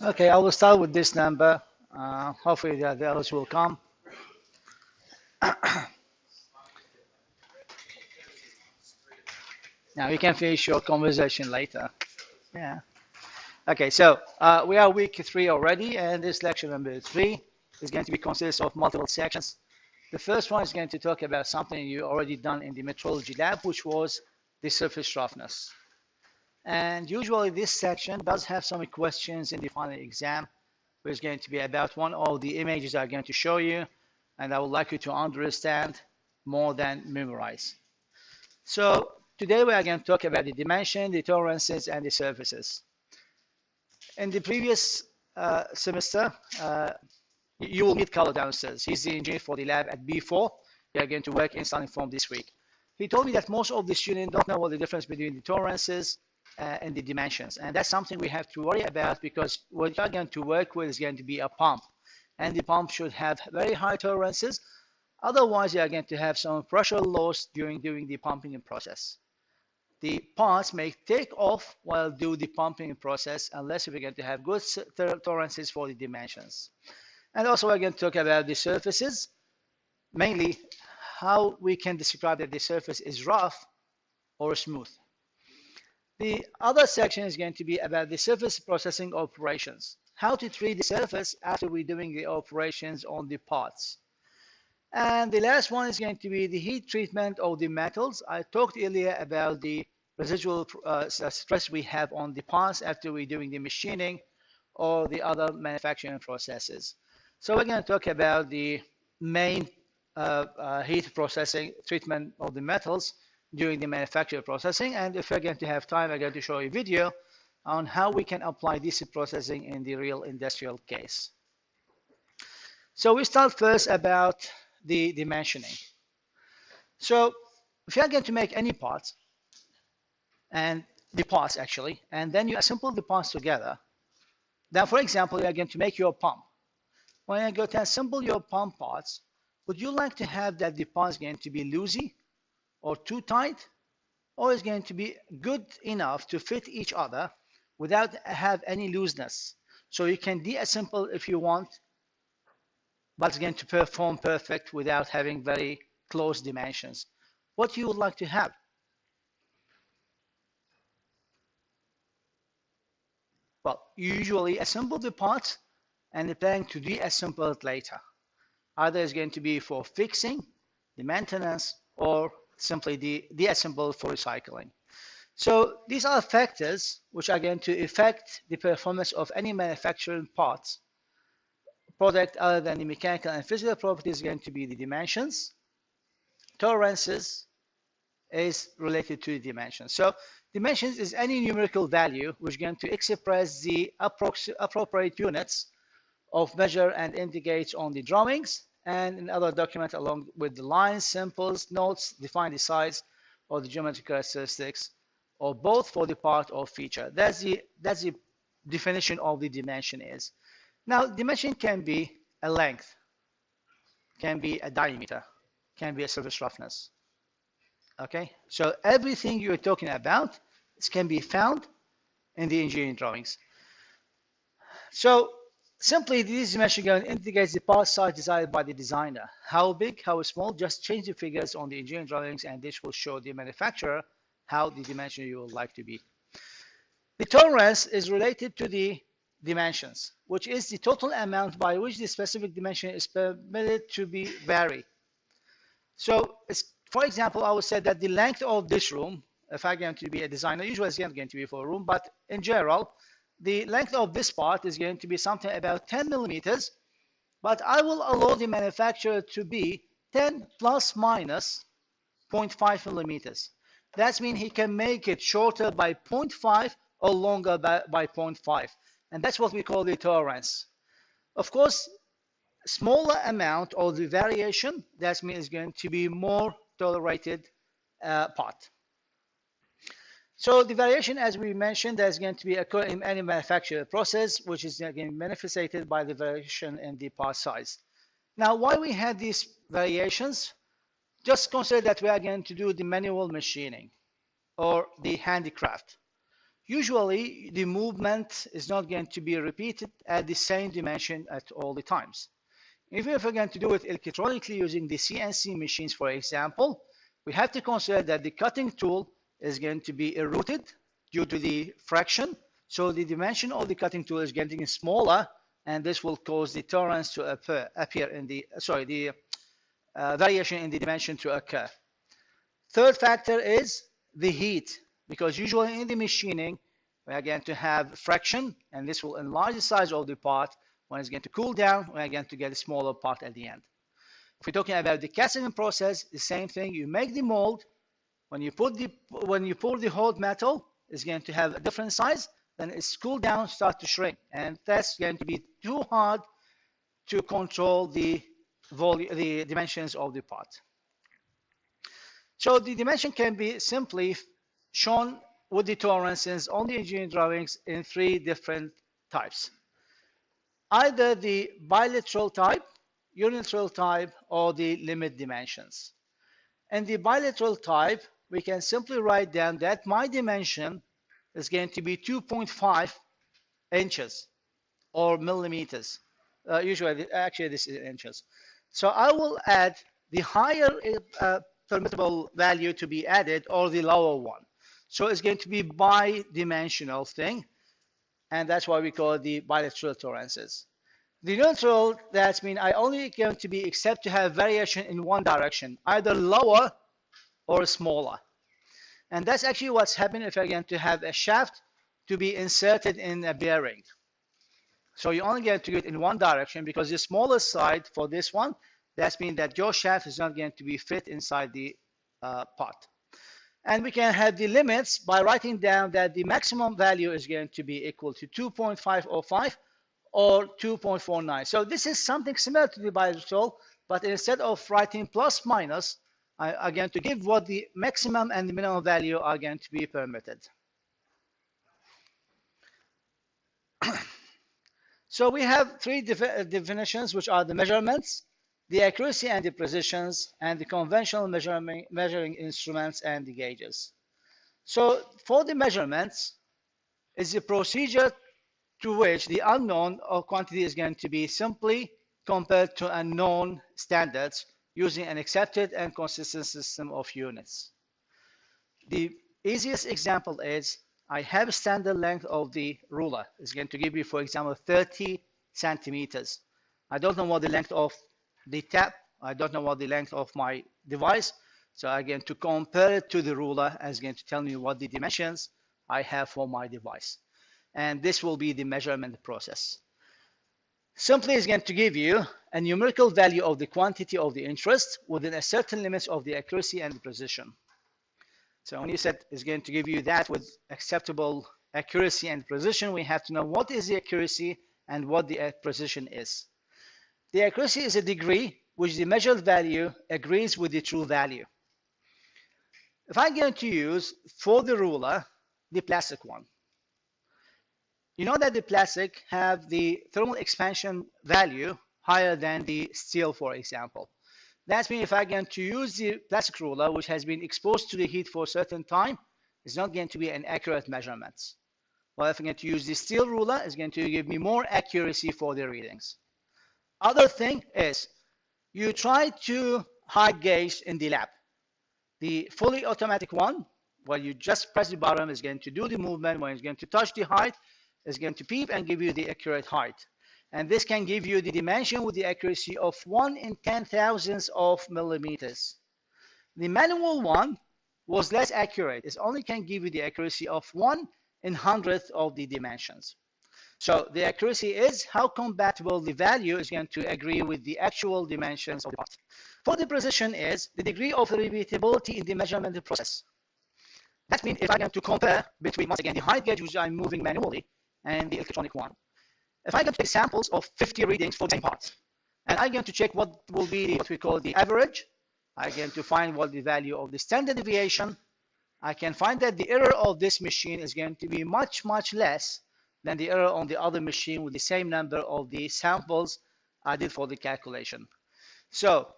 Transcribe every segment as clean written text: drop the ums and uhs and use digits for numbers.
Okay, I will start with this number. Hopefully the others will come. Now you can finish your conversation later. Yeah. Okay, so we are week 3 already, and this lecture number 3 is going to be consist of multiple sections. The first one is going to talk about something you already done in the metrology lab, which was the surface roughness. And usually this section does have some questions in the final exam, which is going to be about one of the images I'm going to show you, and I would like you to understand more than memorize. So today we are going to talk about the dimension, the tolerances, and the surfaces. In the previous semester, you will meet Carlo downstairs. He's the engineer for the lab at B4. We are going to work in starting from this week. He told me that most of the students don't know what the difference between the tolerances and the dimensions. And that's something we have to worry about, because what you're going to work with is going to be a pump. And the pump should have very high tolerances. Otherwise, you are going to have some pressure loss during the pumping process. The parts may take off while do the pumping process unless we're going to have good tolerances for the dimensions. And also we're going to talk about the surfaces, mainly how we can describe that the surface is rough or smooth. The other section is going to be about the surface processing operations, how to treat the surface after we're doing the operations on the parts. And the last one is going to be the heat treatment of the metals. I talked earlier about the residual stress we have on the parts after we're doing the machining or the other manufacturing processes. So we're going to talk about the main heat processing treatment of the metals during the manufacturing processing. And if we're going to have time, I'm going to show you a video on how we can apply this processing in the real industrial case. So we start first about the dimensioning. So if you are going to make any parts, and the parts actually, and then you assemble the parts together, then for example, you are going to make your pump. When you go to assemble your pump parts, would you like to have that the part is going to be loosey or too tight, or is going to be good enough to fit each other without have any looseness? So you can deassemble if you want, but it's going to perform perfect without having very close dimensions. What you would like to have? Well, you usually assemble the parts and plan to deassemble it later. Either it's going to be for fixing, the maintenance, or simply deassemble for recycling. So these are factors which are going to affect the performance of any manufacturing parts product other than the mechanical and physical properties is going to be the dimensions. Tolerances is related to the dimensions. So dimensions is any numerical value which is going to express the appropriate units of measure and indicates on the drawings and in other documents along with the lines, symbols, notes, define the size or the geometric characteristics or both for the part or feature. That's the definition of the dimension is. Now, dimension can be a length, can be a diameter, can be a surface roughness. Okay, so everything you're talking about can be found in the engineering drawings. So simply, this dimension indicates the part size desired by the designer. How big, how small, just change the figures on the engineering drawings and this will show the manufacturer how the dimension you would like to be. The tolerance is related to the dimensions, which is the total amount by which the specific dimension is permitted to be vary. So, for example, I would say that the length of this room, if I'm going to be a designer, usually it's going to be for a room, but in general, the length of this part is going to be something about 10 millimeters, but I will allow the manufacturer to be 10 plus minus 0.5 millimeters. That means he can make it shorter by 0.5 or longer by 0.5. And that's what we call the tolerance. Of course, smaller amount of the variation, that means it's going to be more tolerated part. So the variation, as we mentioned, there's going to be occur in any manufacturing process, which is again manifested by the variation in the part size. Now, why we have these variations? Just consider that we are going to do the manual machining or the handicraft. usually the movement is not going to be repeated at the same dimension at all the times. If we're going to do it electronically using the CNC machines, for example, we have to consider that the cutting tool is going to be eroded due to the friction. So the dimension of the cutting tool is getting smaller, and this will cause the tolerance to appear in the, variation in the dimension to occur. Third factor is the heat, because usually in the machining, we are going to have friction, and this will enlarge the size of the part. When it's going to cool down, we are going to get a smaller part at the end. If we're talking about the casting process, the same thing. You make the mold. When you pour the hot metal, it's going to have a different size. Then it's cooled down, start to shrink, and that's going to be too hard to control the dimensions of the part. So the dimension can be simply shown with the tolerances on the engineering drawings in 3 different types. Either the bilateral type, unilateral type, or the limit dimensions. In the bilateral type, we can simply write down that my dimension is going to be 2.5 inches or millimeters. Actually, this is inches. So I will add the higher permissible value to be added or the lower one. So it's going to be bi-dimensional thing, and that's why we call it the bilateral tolerances. The neutral, that means I only going to be accept to have variation in one direction, either lower or smaller. And that's actually what's happening if I'm going to have a shaft to be inserted in a bearing. So you only get to it in one direction, because the smaller side for this one, that means that your shaft is not going to be fit inside the part. And we can have the limits by writing down that the maximum value is going to be equal to 2.505 or 2.49. So this is something similar to the bilateral, but instead of writing plus minus, I'm going to give what the maximum and the minimum value are going to be permitted. So we have 3 definitions, which are the measurements, the accuracy and the precisions, and the conventional measuring instruments and the gauges. So for the measurements, it's a procedure to which the unknown or quantity is going to be simply compared to unknown standards using an accepted and consistent system of units. The easiest example is I have a standard length of the ruler. It's going to give you, for example, 30 centimeters. I don't know what the length of the tap, I don't know what the length of my device, so I'm going to compare it to the ruler, and it's going to tell me what the dimensions I have for my device. And this will be the measurement process. Simply is going to give you a numerical value of the quantity of the interest within a certain limits of the accuracy and the precision. So when you said it's going to give you that with acceptable accuracy and precision, we have to know what is the accuracy and what the precision is. The accuracy is a degree which the measured value agrees with the true value. If I'm going to use for the ruler the plastic one, you know that the plastic have the thermal expansion value higher than the steel, for example. That means if I'm going to use the plastic ruler, which has been exposed to the heat for a certain time, it's not going to be an accurate measurement. Well, if I'm going to use the steel ruler, it's going to give me more accuracy for the readings. Other thing is, you try to height gauge in the lab. The fully automatic one, where you just press the button, is going to do the movement. When it's going to touch the height, it's going to beep and give you the accurate height. And this can give you the dimension with the accuracy of 1 in 10,000 of millimeters. The manual one was less accurate. It only can give you the accuracy of 1 in 100th of the dimensions. So the accuracy is how compatible the value is going to agree with the actual dimensions of the part. For the precision is the degree of repeatability in the measurement process. That means if I'm going to compare between, once again, the height gauge which I'm moving manually and the electronic one. If I go to take samples of 50 readings for the same parts, and I'm going to check what will be what we call the average, I'm going to find what the value of the standard deviation, I can find that the error of this machine is going to be much, much less than the error on the other machine with the same number of the samples I did for the calculation. So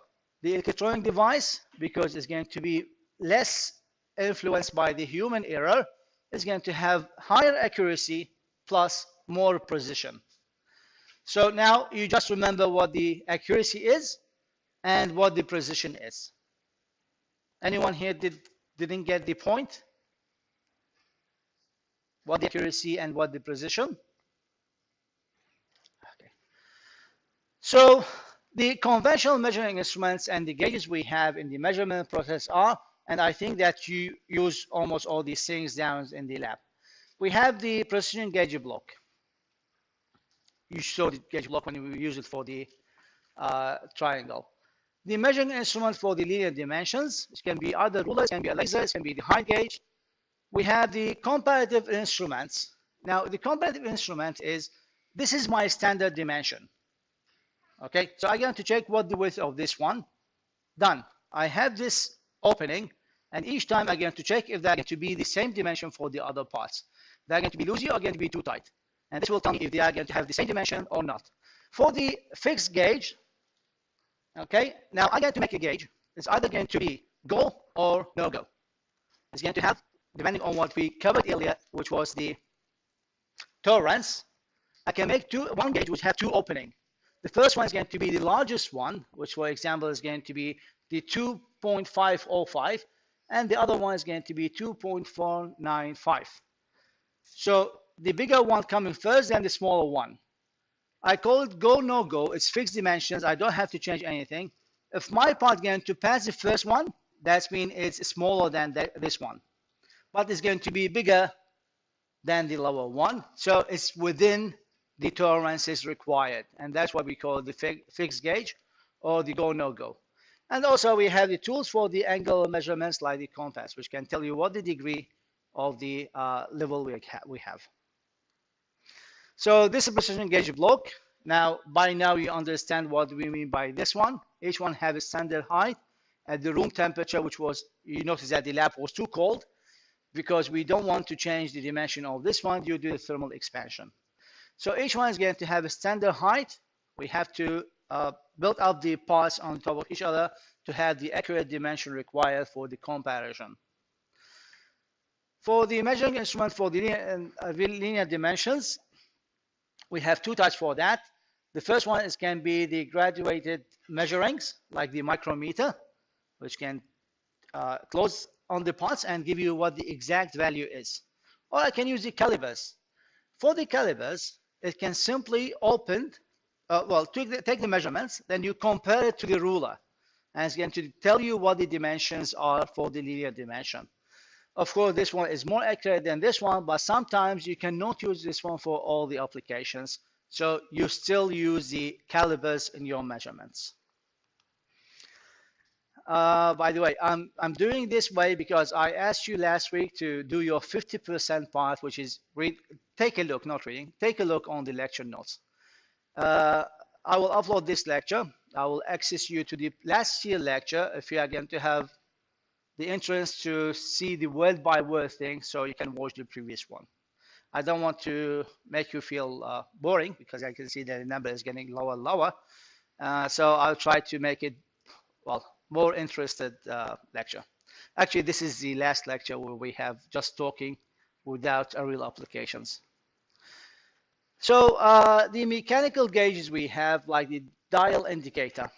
the electronic device, because it's going to be less influenced by the human error, is going to have higher accuracy plus more precision. So now you just remember what the accuracy is and what the precision is. Anyone here didn't get the point? What the accuracy and what the precision? Okay. So the conventional measuring instruments and the gauges we have in the measurement process are, and I think that you use almost all these things down in the lab. We have the precision gauge block. You saw the gauge block when you use it for the triangle. The measuring instrument for the linear dimensions, it can be either rulers, it can be a laser, it can be the height gauge. We have the comparative instruments. Now, the comparative instrument is, this is my standard dimension. Okay, so I'm going to check what the width of this one. Done. I have this opening, and each time I'm going to check if they're going to be the same dimension for the other parts. They're going to be loosey or going to be too tight. And this will tell me if they are going to have the same dimension or not. For the fixed gauge, okay, now I'm going to make a gauge. It's either going to be go or no go. It's going to have, depending on what we covered earlier, which was the tolerance, I can make one gauge which have two openings. The first one is going to be the largest one, which for example is going to be the 2.505, and the other one is going to be 2.495. So the bigger one coming first, then the smaller one. I call it go, no go. It's fixed dimensions. I don't have to change anything. If my part is going to pass the first one, that means it's smaller than this one. But it's going to be bigger than the lower one. So it's within the tolerances required. And that's what we call the fixed gauge or the go, no go. And also we have the tools for the angle measurements like the compass, which can tell you what the degree of the level we have. So this is precision gauge block. Now, by now you understand what we mean by this one. Each one has a standard height at the room temperature, which was, you notice that the lab was too cold because we don't want to change the dimension of this one due to the thermal expansion. So each one is going to have a standard height. We have to build up the parts on top of each other to have the accurate dimension required for the comparison. For the measuring instrument for the linear dimensions, we have two types for that. The first one can be the graduated measurings, like the micrometer, which can close on the parts and give you what the exact value is. Or I can use the calipers. For the calipers, it can simply open, take the measurements, then you compare it to the ruler. And it's going to tell you what the dimensions are for the linear dimension. Of course, this one is more accurate than this one, but sometimes you cannot use this one for all the applications. So you still use the calipers in your measurements. By the way, I'm doing this way because I asked you last week to do your 50% part, which is take a look, not reading, take a look on the lecture notes. I will upload this lecture. I will access you to the last year lecture if you are going to have the interest to see the word by word thing, so you can watch the previous one. I don't want to make you feel boring because I can see that the number is getting lower and lower. So I'll try to make it, well, more interested lecture. Actually, this is the last lecture where we have just talking without real applications. So the mechanical gauges we have, like the dial indicator.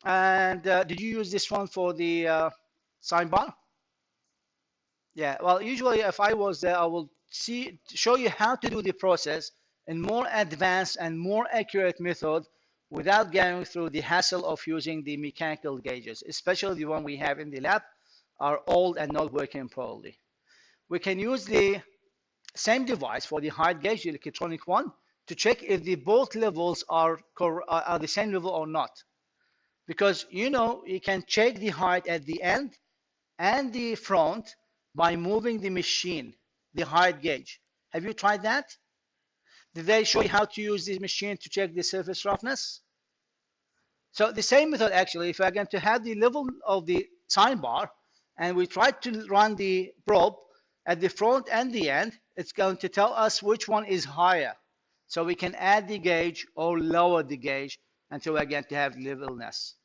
And did you use this one for the sign bar? Yeah, well, usually if I was there, I will show you how to do the process in more advanced and more accurate method without going through the hassle of using the mechanical gauges, especially the one we have in the lab are old and not working properly. We can use the same device for the height gauge, the electronic one, to check if the both levels are the same level or not. Because you can check the height at the end and the front by moving the machine, the height gauge. Have you tried that? Did they show you how to use this machine to check the surface roughness? So the same method actually, if we're going to have the level of the sign bar and we try to run the probe at the front and the end, it's going to tell us which one is higher. So we can add the gauge or lower the gauge until we're going to have levelness.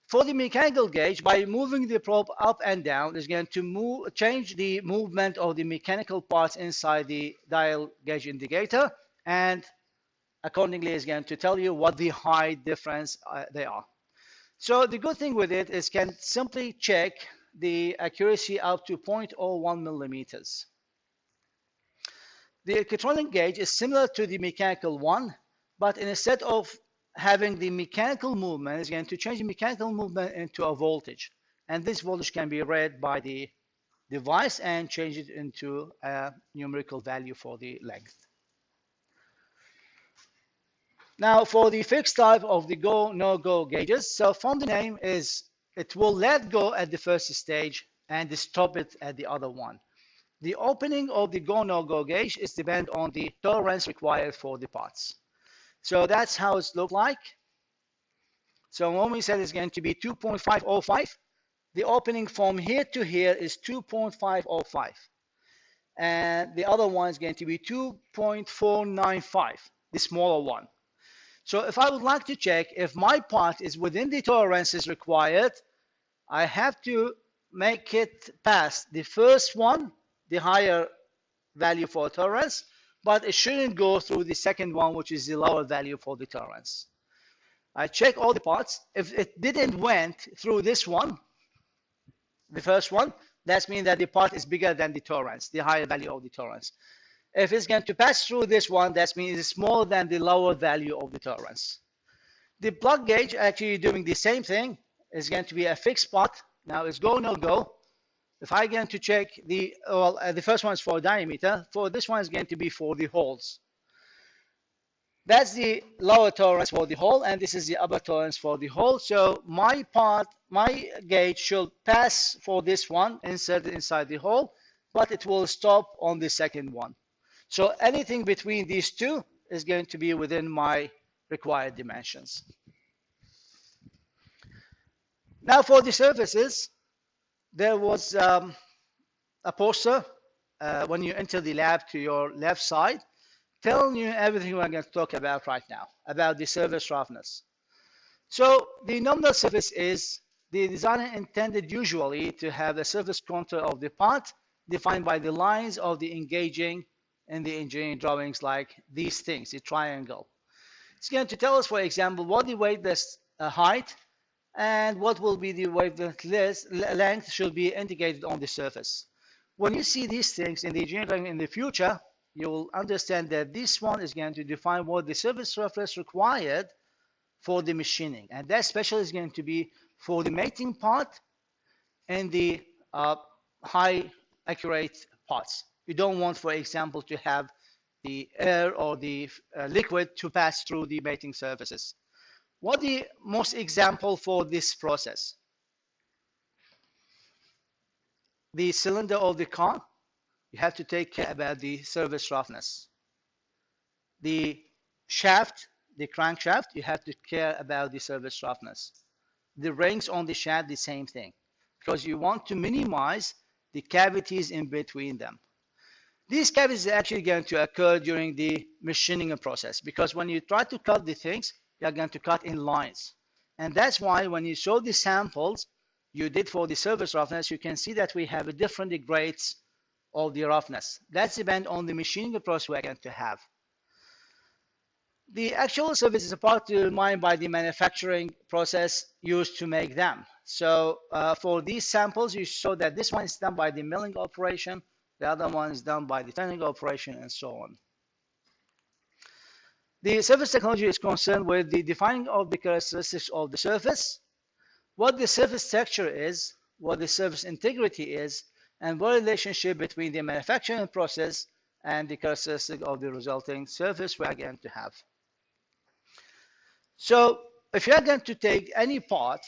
For the mechanical gauge, by moving the probe up and down, is going to change the movement of the mechanical parts inside the dial gauge indicator, and accordingly is going to tell you what the height difference they are. So the good thing with it is can simply check the accuracy up to 0.01 millimeters. The electronic gauge is similar to the mechanical one, but instead of having the mechanical movement, it's going to change the mechanical movement into a voltage. And this voltage can be read by the device and change it into a numerical value for the length. Now for the fixed type of the go, no-go gauges, so from the name is it will let go at the first stage and stop it at the other one. The opening of the go, no-go gauge is depend on the tolerance required for the parts. So that's how it looks like. So when we said it's going to be 2.505, the opening from here to here is 2.505. And the other one is going to be 2.495, the smaller one. So if I would like to check if my part is within the tolerances required, I have to make it pass the first one, the higher value for tolerance, but it shouldn't go through the second one, which is the lower value for the tolerance. I check all the parts. If it didn't went through this one, the first one, that means that the part is bigger than the tolerance, the higher value of the tolerance. If it's going to pass through this one, that means it's smaller than the lower value of the tolerance. The plug gauge actually doing the same thing. It's going to be a fixed part. Now it's go, no go. If I going to check the, the first one is for diameter. For this one is going to be for the holes. That's the lower tolerance for the hole, and this is the upper tolerance for the hole. So my gauge should pass for this one, inserted inside the hole, but it will stop on the second one. So anything between these two is going to be within my required dimensions. Now for the surfaces, there was a poster when you enter the lab to your left side, telling you everything we're going to talk about right now, about the surface roughness. So the nominal surface is the designer intended usually to have a surface contour of the part defined by the lines of the engaging in the engineering drawings, like these things, the triangle. It's going to tell us, for example, what the waveless height and what will be the wavelength length should be indicated on the surface. When you see these things in the engineering drawing in the future, you will understand that this one is going to define what the surface roughness required for the machining. And that especially is going to be for the mating part and the high accurate parts. You don't want, for example, to have the air or the liquid to pass through the mating surfaces. What the most example for this process? The cylinder of the car, you have to take care about the surface roughness. The shaft, the crankshaft, you have to care about the surface roughness. The rings on the shaft, the same thing, because you want to minimize the cavities in between them. These cavities are actually going to occur during the machining process, because when you try to cut the things, you are going to cut in lines. And that's why when you show the samples you did for the surface roughness, you can see that we have different grades of the roughness. That's depend on the machining process we're going to have. The actual surface is a part determined by the manufacturing process used to make them. So for these samples, you saw that this one is done by the milling operation, the other one is done by the turning operation, and so on. The surface technology is concerned with the defining of the characteristics of the surface, what the surface texture is, what the surface integrity is, and what relationship between the manufacturing process and the characteristic of the resulting surface we are going to have. So if you are going to take any part,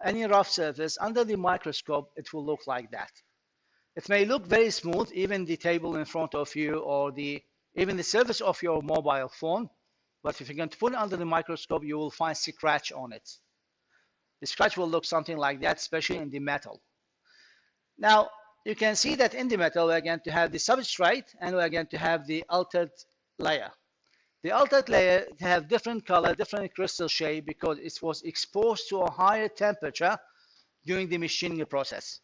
any rough surface under the microscope, it will look like that. It may look very smooth, even the table in front of you or even the surface of your mobile phone, but if you're going to put it under the microscope, you will find scratch on it. The scratch will look something like that, especially in the metal. Now, you can see that in the metal, we're going to have the substrate and we're going to have the altered layer. The altered layer have different color, different crystal shape because it was exposed to a higher temperature during the machining process.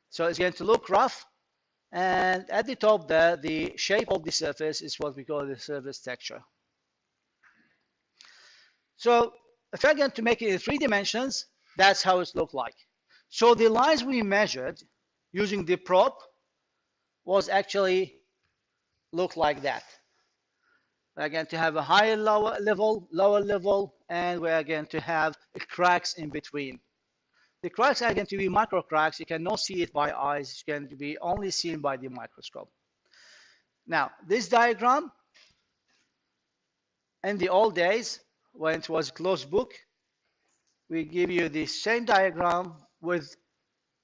So it's going to look rough, and at the top there, the shape of the surface is what we call the surface texture. So if I'm going to make it in 3 dimensions, that's how it looked like. So the lines we measured using the probe was actually look like that. We're going to have a higher lower level, and we're going to have cracks in between. The cracks are going to be micro cracks. You cannot see it by eyes. It's going to be only seen by the microscope. Now, this diagram, in the old days, when it was a closed book, we give you the same diagram with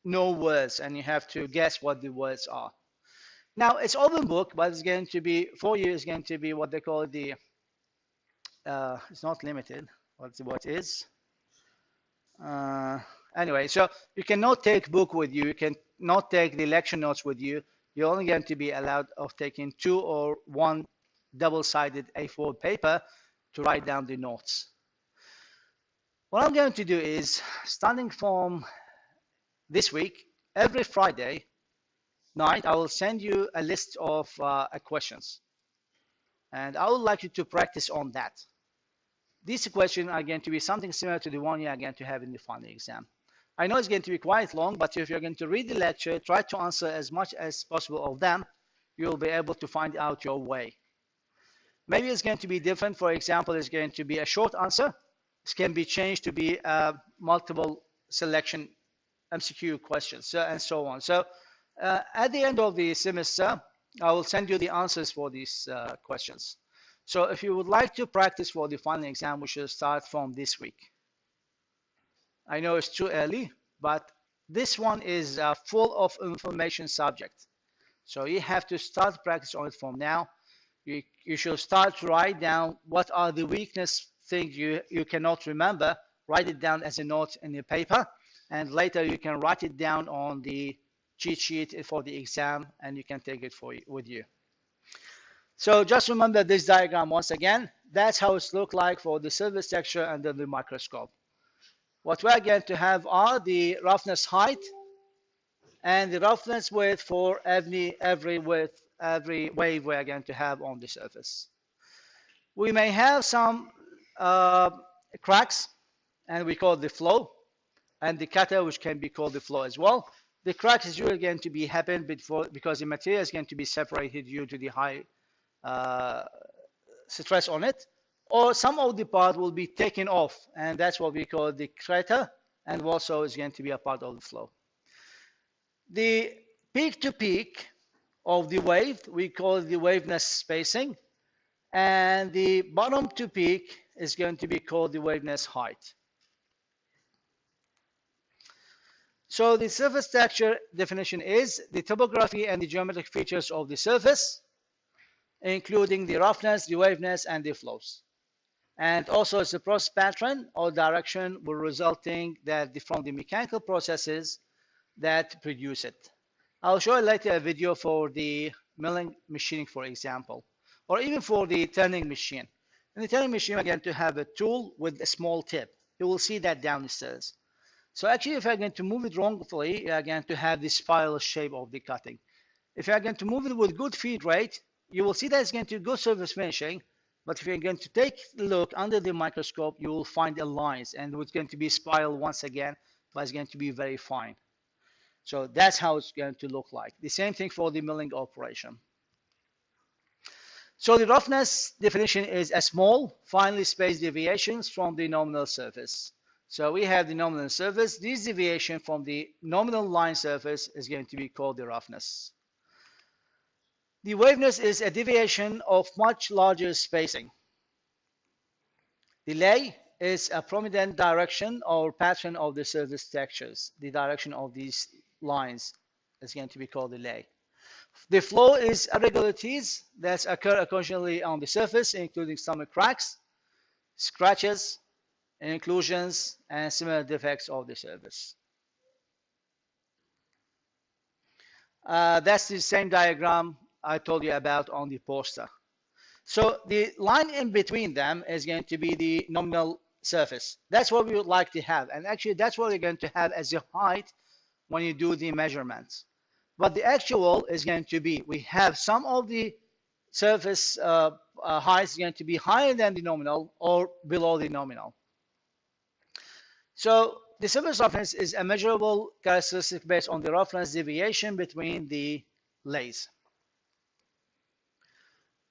no words, and you have to guess what the words are. Now, it's open book, but it's going to be, for you, it's going to be what they call the, it's not limited. What is? Anyway, so you cannot take book with you. You cannot take the lecture notes with you. You're only going to be allowed of taking 2 or 1 double-sided A4 paper to write down the notes. What I'm going to do is, starting from this week, every Friday night, I will send you a list of questions. And I would like you to practice on that. These questions are going to be something similar to the one you are going to have in the final exam. I know it's going to be quite long, but if you're going to read the lecture, try to answer as much as possible of them, you'll be able to find out your way. Maybe it's going to be different. For example, it's going to be a short answer. This can be changed to be multiple selection MCQ questions, and so on. So at the end of the semester, I will send you the answers for these questions. So if you would like to practice for the final exam, we should start from this week. I know it's too early, but this one is full of information subject. So you have to start practice on it from now. You should start to write down what are the weakness things you cannot remember. Write it down as a note in your paper, and later you can write it down on the cheat sheet for the exam, and you can take it with you. So just remember this diagram once again. That's how it looks like for the surface texture under the microscope. What we're going to have are the roughness height and the roughness width for every wave we're going to have on the surface. We may have some cracks, and we call the flow, and the cutter, which can be called the flow as well. The crack is usually going to be happen because the material is going to be separated due to the high stress on it, or some of the part will be taken off, and that's what we call the crater, and also is going to be a part of the flow. The peak to peak of the wave, we call the waveness spacing, and the bottom to peak is going to be called the waveness height. So the surface texture definition is the topography and the geometric features of the surface, including the roughness, the waveness, and the flows. And also it's a process pattern or direction resulting from the mechanical processes that produce it. I'll show you later a video for the milling machining, for example, or even for the turning machine. In the turning machine, we're going to have a tool with a small tip. You will see that down the stairs. So actually, if you're going to move it wrongfully, you're going to have this spiral shape of the cutting. If you're going to move it with good feed rate, you will see that it's going to go surface finishing. But if you're going to take a look under the microscope, you will find the lines, and it's going to be spiral once again, but it's going to be very fine. So that's how it's going to look like. The same thing for the milling operation. So the roughness definition is a small, finely spaced deviations from the nominal surface. So we have the nominal surface. This deviation from the nominal line surface is going to be called the roughness. The waveness is a deviation of much larger spacing. The lay is a prominent direction or pattern of the surface textures. The direction of these lines is going to be called the lay. The flow is irregularities that occur occasionally on the surface, including some cracks, scratches, inclusions, and similar defects of the surface. That's the same diagram I told you about on the poster. So the line in between them is going to be the nominal surface. That's what we would like to have. And actually, that's what you're going to have as your height when you do the measurements. But the actual is going to be, we have some of the surface height is going to be higher than the nominal or below the nominal. So the surface roughness is a measurable characteristic based on the roughness deviation between the layers.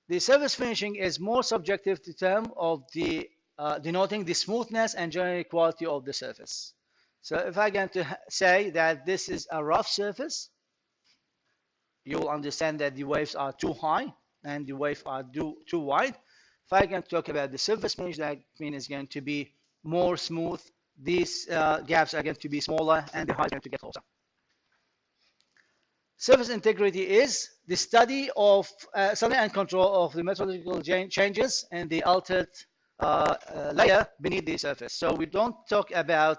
The surface finishing is more subjective to term of the denoting the smoothness and general quality of the surface. So if I going to say that this is a rough surface, you will understand that the waves are too high and the waves are too wide. If I can talk about the surface finish, that means it's going to be more smooth. These gaps are going to be smaller and the height is going to get closer. Surface integrity is the study and control of the methodological changes in the altered layer beneath the surface. So we don't talk about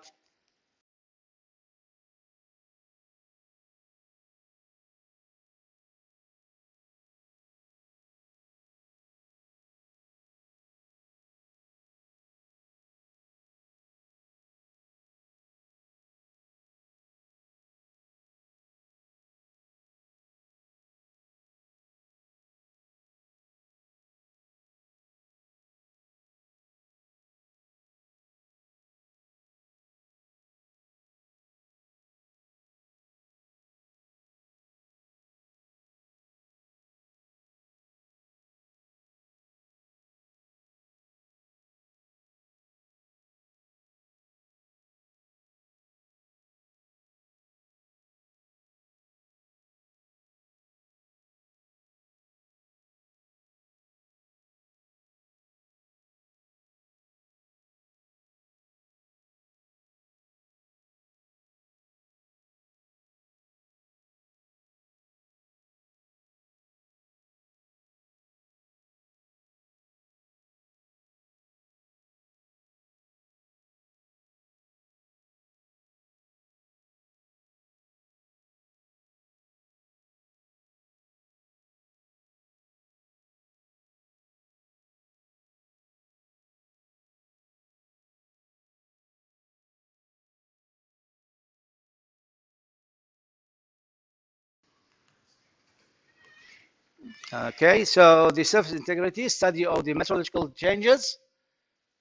okay, so the surface integrity is study of the methodological changes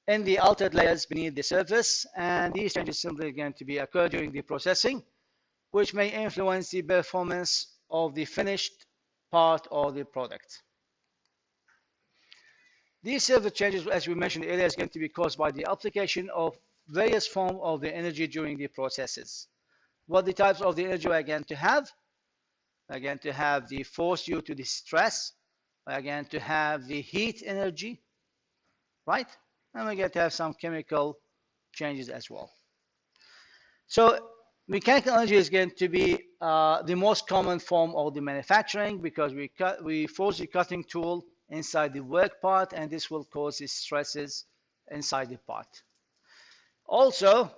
in the altered layers beneath the surface, and these changes simply going to be occur during the processing, which may influence the performance of the finished part of the product. These surface changes, as we mentioned earlier, is going to be caused by the application of various forms of the energy during the processes. What the types of the energy we are going to have? We are going to have the force due to the stress. We are going to have the heat energy, right? And we're going to have some chemical changes as well. So mechanical energy is going to be the most common form of the manufacturing because we force the cutting tool inside the work part, and this will cause the stresses inside the part. Also,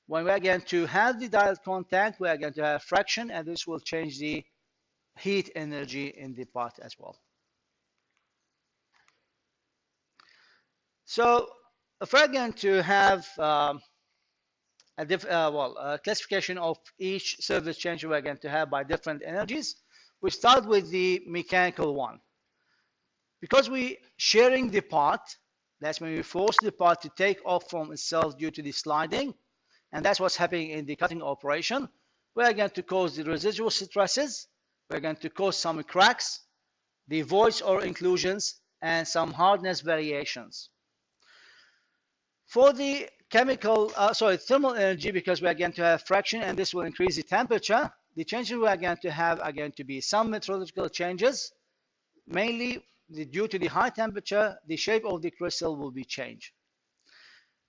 when we are going to have the direct contact, we are going to have friction, and this will change the heat energy in the part as well. So if we're going to have a classification of each surface change we're going to have by different energies, we start with the mechanical one. Because we sharing the part, that's when we force the part to take off from itself due to the sliding, and that's what's happening in the cutting operation. We're going to cause the residual stresses, we're going to cause some cracks, the voids or inclusions, and some hardness variations. For the thermal energy, because we are going to have friction and this will increase the temperature, the changes we are going to have are going to be some metrological changes, mainly due to the high temperature, the shape of the crystal will be changed.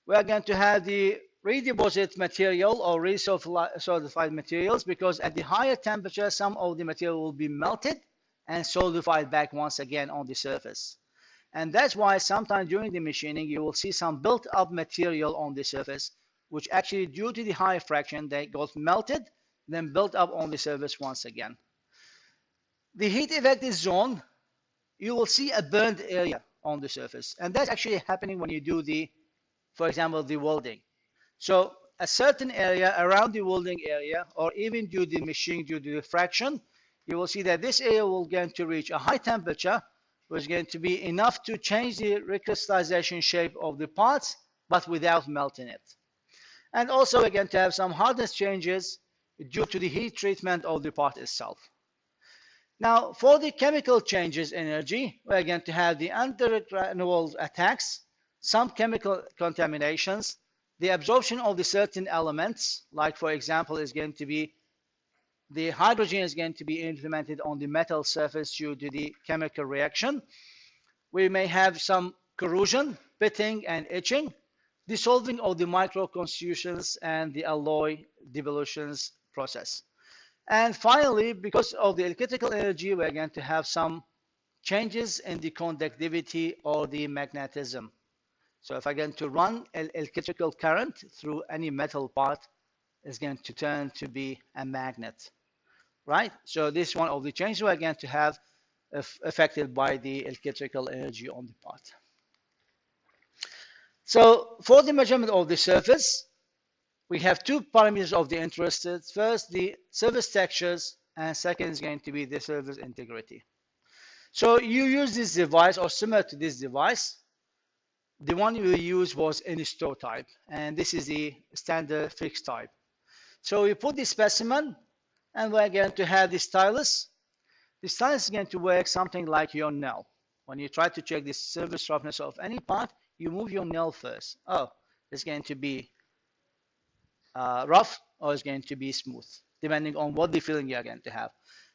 We are going to have the redeposit material or resolidified materials because at the higher temperature, some of the material will be melted and solidified back once again on the surface. And that's why sometimes during the machining, you will see some built-up material on the surface, which actually due to the high friction, they got melted, then built up on the surface once again. The heat effect is zone you will see a burned area on the surface. And that's actually happening when you do the, for example, the welding. So a certain area around the welding area, or even due to the machining, due to the friction, you will see that this area will going to reach a high temperature, which is going to be enough to change the recrystallization shape of the parts, but without melting it. And also again to have some hardness changes due to the heat treatment of the part itself. Now, for the chemical changes energy, we're going to have the undergranular attacks, some chemical contaminations, the absorption of the certain elements, like for example, is going to be the hydrogen is going to be implemented on the metal surface due to the chemical reaction. We may have some corrosion, pitting, and etching, dissolving of the microconstitutions and the alloy devolutions process. And finally, because of the electrical energy, we're going to have some changes in the conductivity or the magnetism. So if I'm going to run an electrical current through any metal part, it's going to turn to be a magnet, right? So this is one of the changes we're going to have affected by the electrical energy on the part. So for the measurement of the surface, we have two parameters of the interest. First, the surface textures, and second is going to be the surface integrity. So you use this device or similar to this device. The one we used was in store type, and this is the standard fixed type. So we put the specimen, and we're going to have the stylus. The stylus is going to work something like your nail. When you try to check the surface roughness of any part, you move your nail first. Oh, it's going to be rough or it's going to be smooth, depending on what the feeling you're going to have.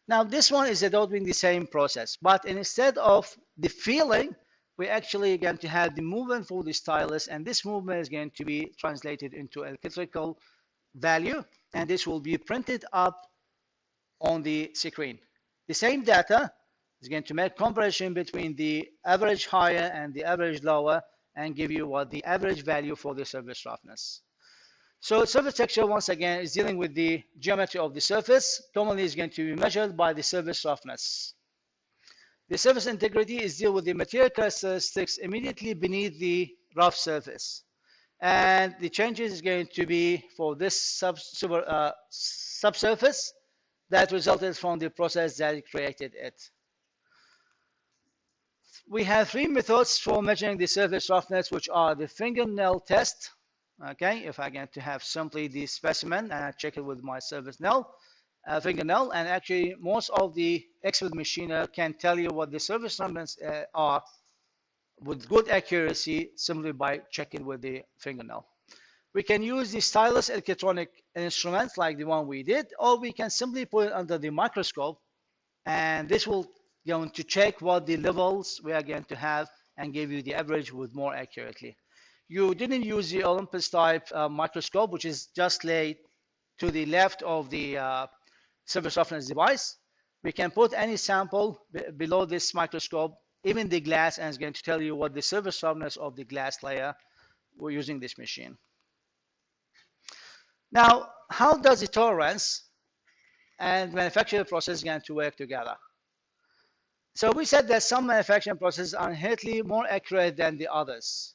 Now, this one is adopting the same process, but instead of the feeling, we're actually going to have the movement for the stylus, and this movement is going to be translated into electrical value, and this will be printed up on the screen. The same data is going to make comparison between the average higher and the average lower and give you what the average value for the surface roughness. So surface texture, once again, is dealing with the geometry of the surface. Commonly is going to be measured by the surface roughness. The surface integrity is deal with the material characteristics immediately beneath the rough surface. And the changes is going to be for this subsurface that resulted from the process that created it. We have three methods for measuring the surface roughness, which are the fingernail test. Okay, if I get to have simply the specimen and I check it with my surface nail, fingernail, and actually most of the expert machiner can tell you what the surface roughness are with good accuracy simply by checking with the fingernail. We can use the stylus electronic instruments like the one we did, or we can simply put it under the microscope, and this will going to check what the levels we are going to have and give you the average with more accurately. You didn't use the Olympus type microscope, which is just laid to the left of the surface roughness device. We can put any sample below this microscope, even the glass, and it's going to tell you what the surface roughness of the glass layer we're using this machine. Now, how does the tolerance and manufacturing process going to work together? So we said that some manufacturing processes are inherently more accurate than the others.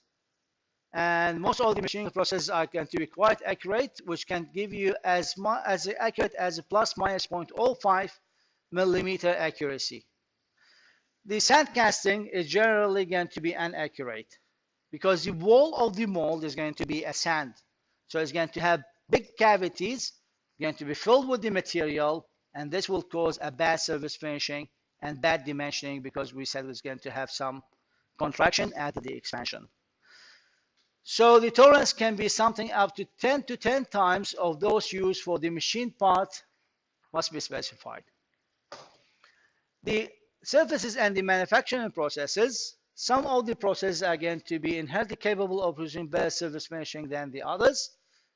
And most of the machining processes are going to be quite accurate, which can give you as accurate as a plus minus 0.05 millimeter accuracy. The sand casting is generally going to be inaccurate because the wall of the mold is going to be a sand. So it's going to have big cavities, going to be filled with the material, and this will cause a bad surface finishing and bad dimensioning because we said it's going to have some contraction after the expansion. So the tolerance can be something up to 10 to 10 times of those used for the machine part must be specified. The surfaces and the manufacturing processes, some of the processes are going to be inherently capable of producing better surface finishing than the others.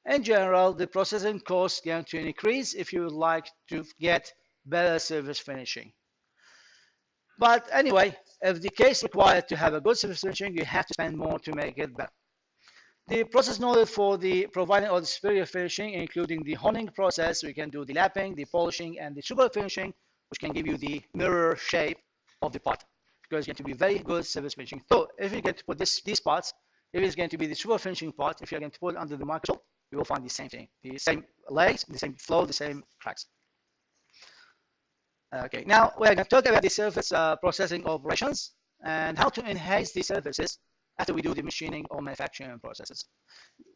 In general, the processing cost is going to increase if you would like to get better surface finishing. But anyway, if the case required to have a good surface finishing, you have to spend more to make it better. The process noted for the providing of the superior finishing, including the honing process, we can do the lapping, the polishing, and the super finishing, which can give you the mirror shape of the part. because it's going to be very good surface finishing. So if you get to put these parts, if it's going to be the super finishing part, if you're going to put it under the microscope, you will find the same thing, the same legs, the same flow, the same cracks. Okay, now we're going to talk about the surface processing operations and how to enhance the surfaces after we do the machining or manufacturing processes.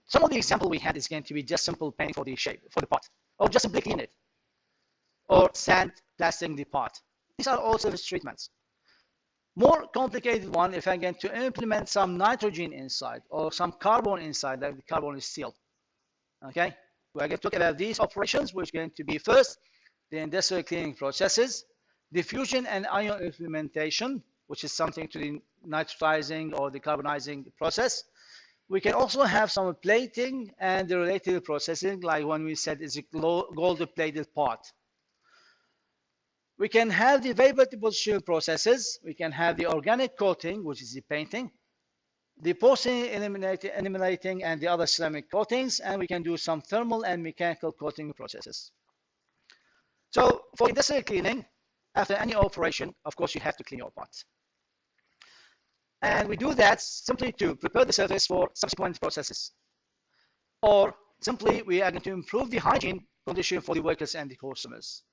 Some of the example we had is going to be just simple painting for the shape, for the part, or just simply clean it, or sand blasting the part. These are all surface treatments. More complicated one, if I'm going to implement some nitrogen inside or some carbon inside, like the carbon is steel. Okay, we're going to talk about these operations, which are going to be first, the industrial cleaning processes, diffusion and ion implementation, which is something to the nitritizing or decarbonizing process. We can also have some plating and the related processing, like when we said it's a gold-plated part. We can have the vapor deposition processes. We can have the organic coating, which is the painting, the porcelain eliminating and the other ceramic coatings, and we can do some thermal and mechanical coating processes. So for industrial cleaning, after any operation, of course, you have to clean your parts. And we do that simply to prepare the surface for subsequent processes. Or simply, we are going to improve the hygiene condition for the workers and the customers.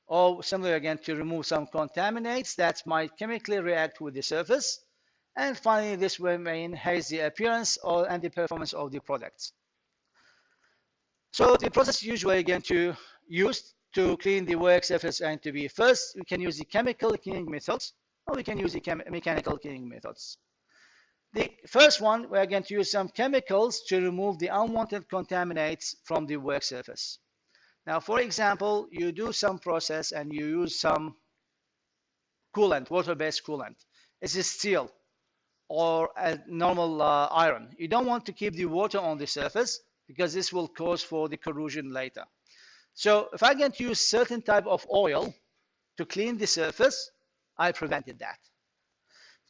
Or similarly, again, to remove some contaminants that might chemically react with the surface. And finally, this will enhance the appearance and the performance of the products. So the process usually again to use to clean the work surface and to be first, we can use the chemical cleaning methods, or we can use the mechanical cleaning methods. The first one, we're going to use some chemicals to remove the unwanted contaminants from the work surface. Now, for example, you do some process and you use some coolant, water-based coolant. It's a steel or a normal iron. You don't want to keep the water on the surface because this will cause for the corrosion later. So if I get to use certain type of oil to clean the surface, I prevented that.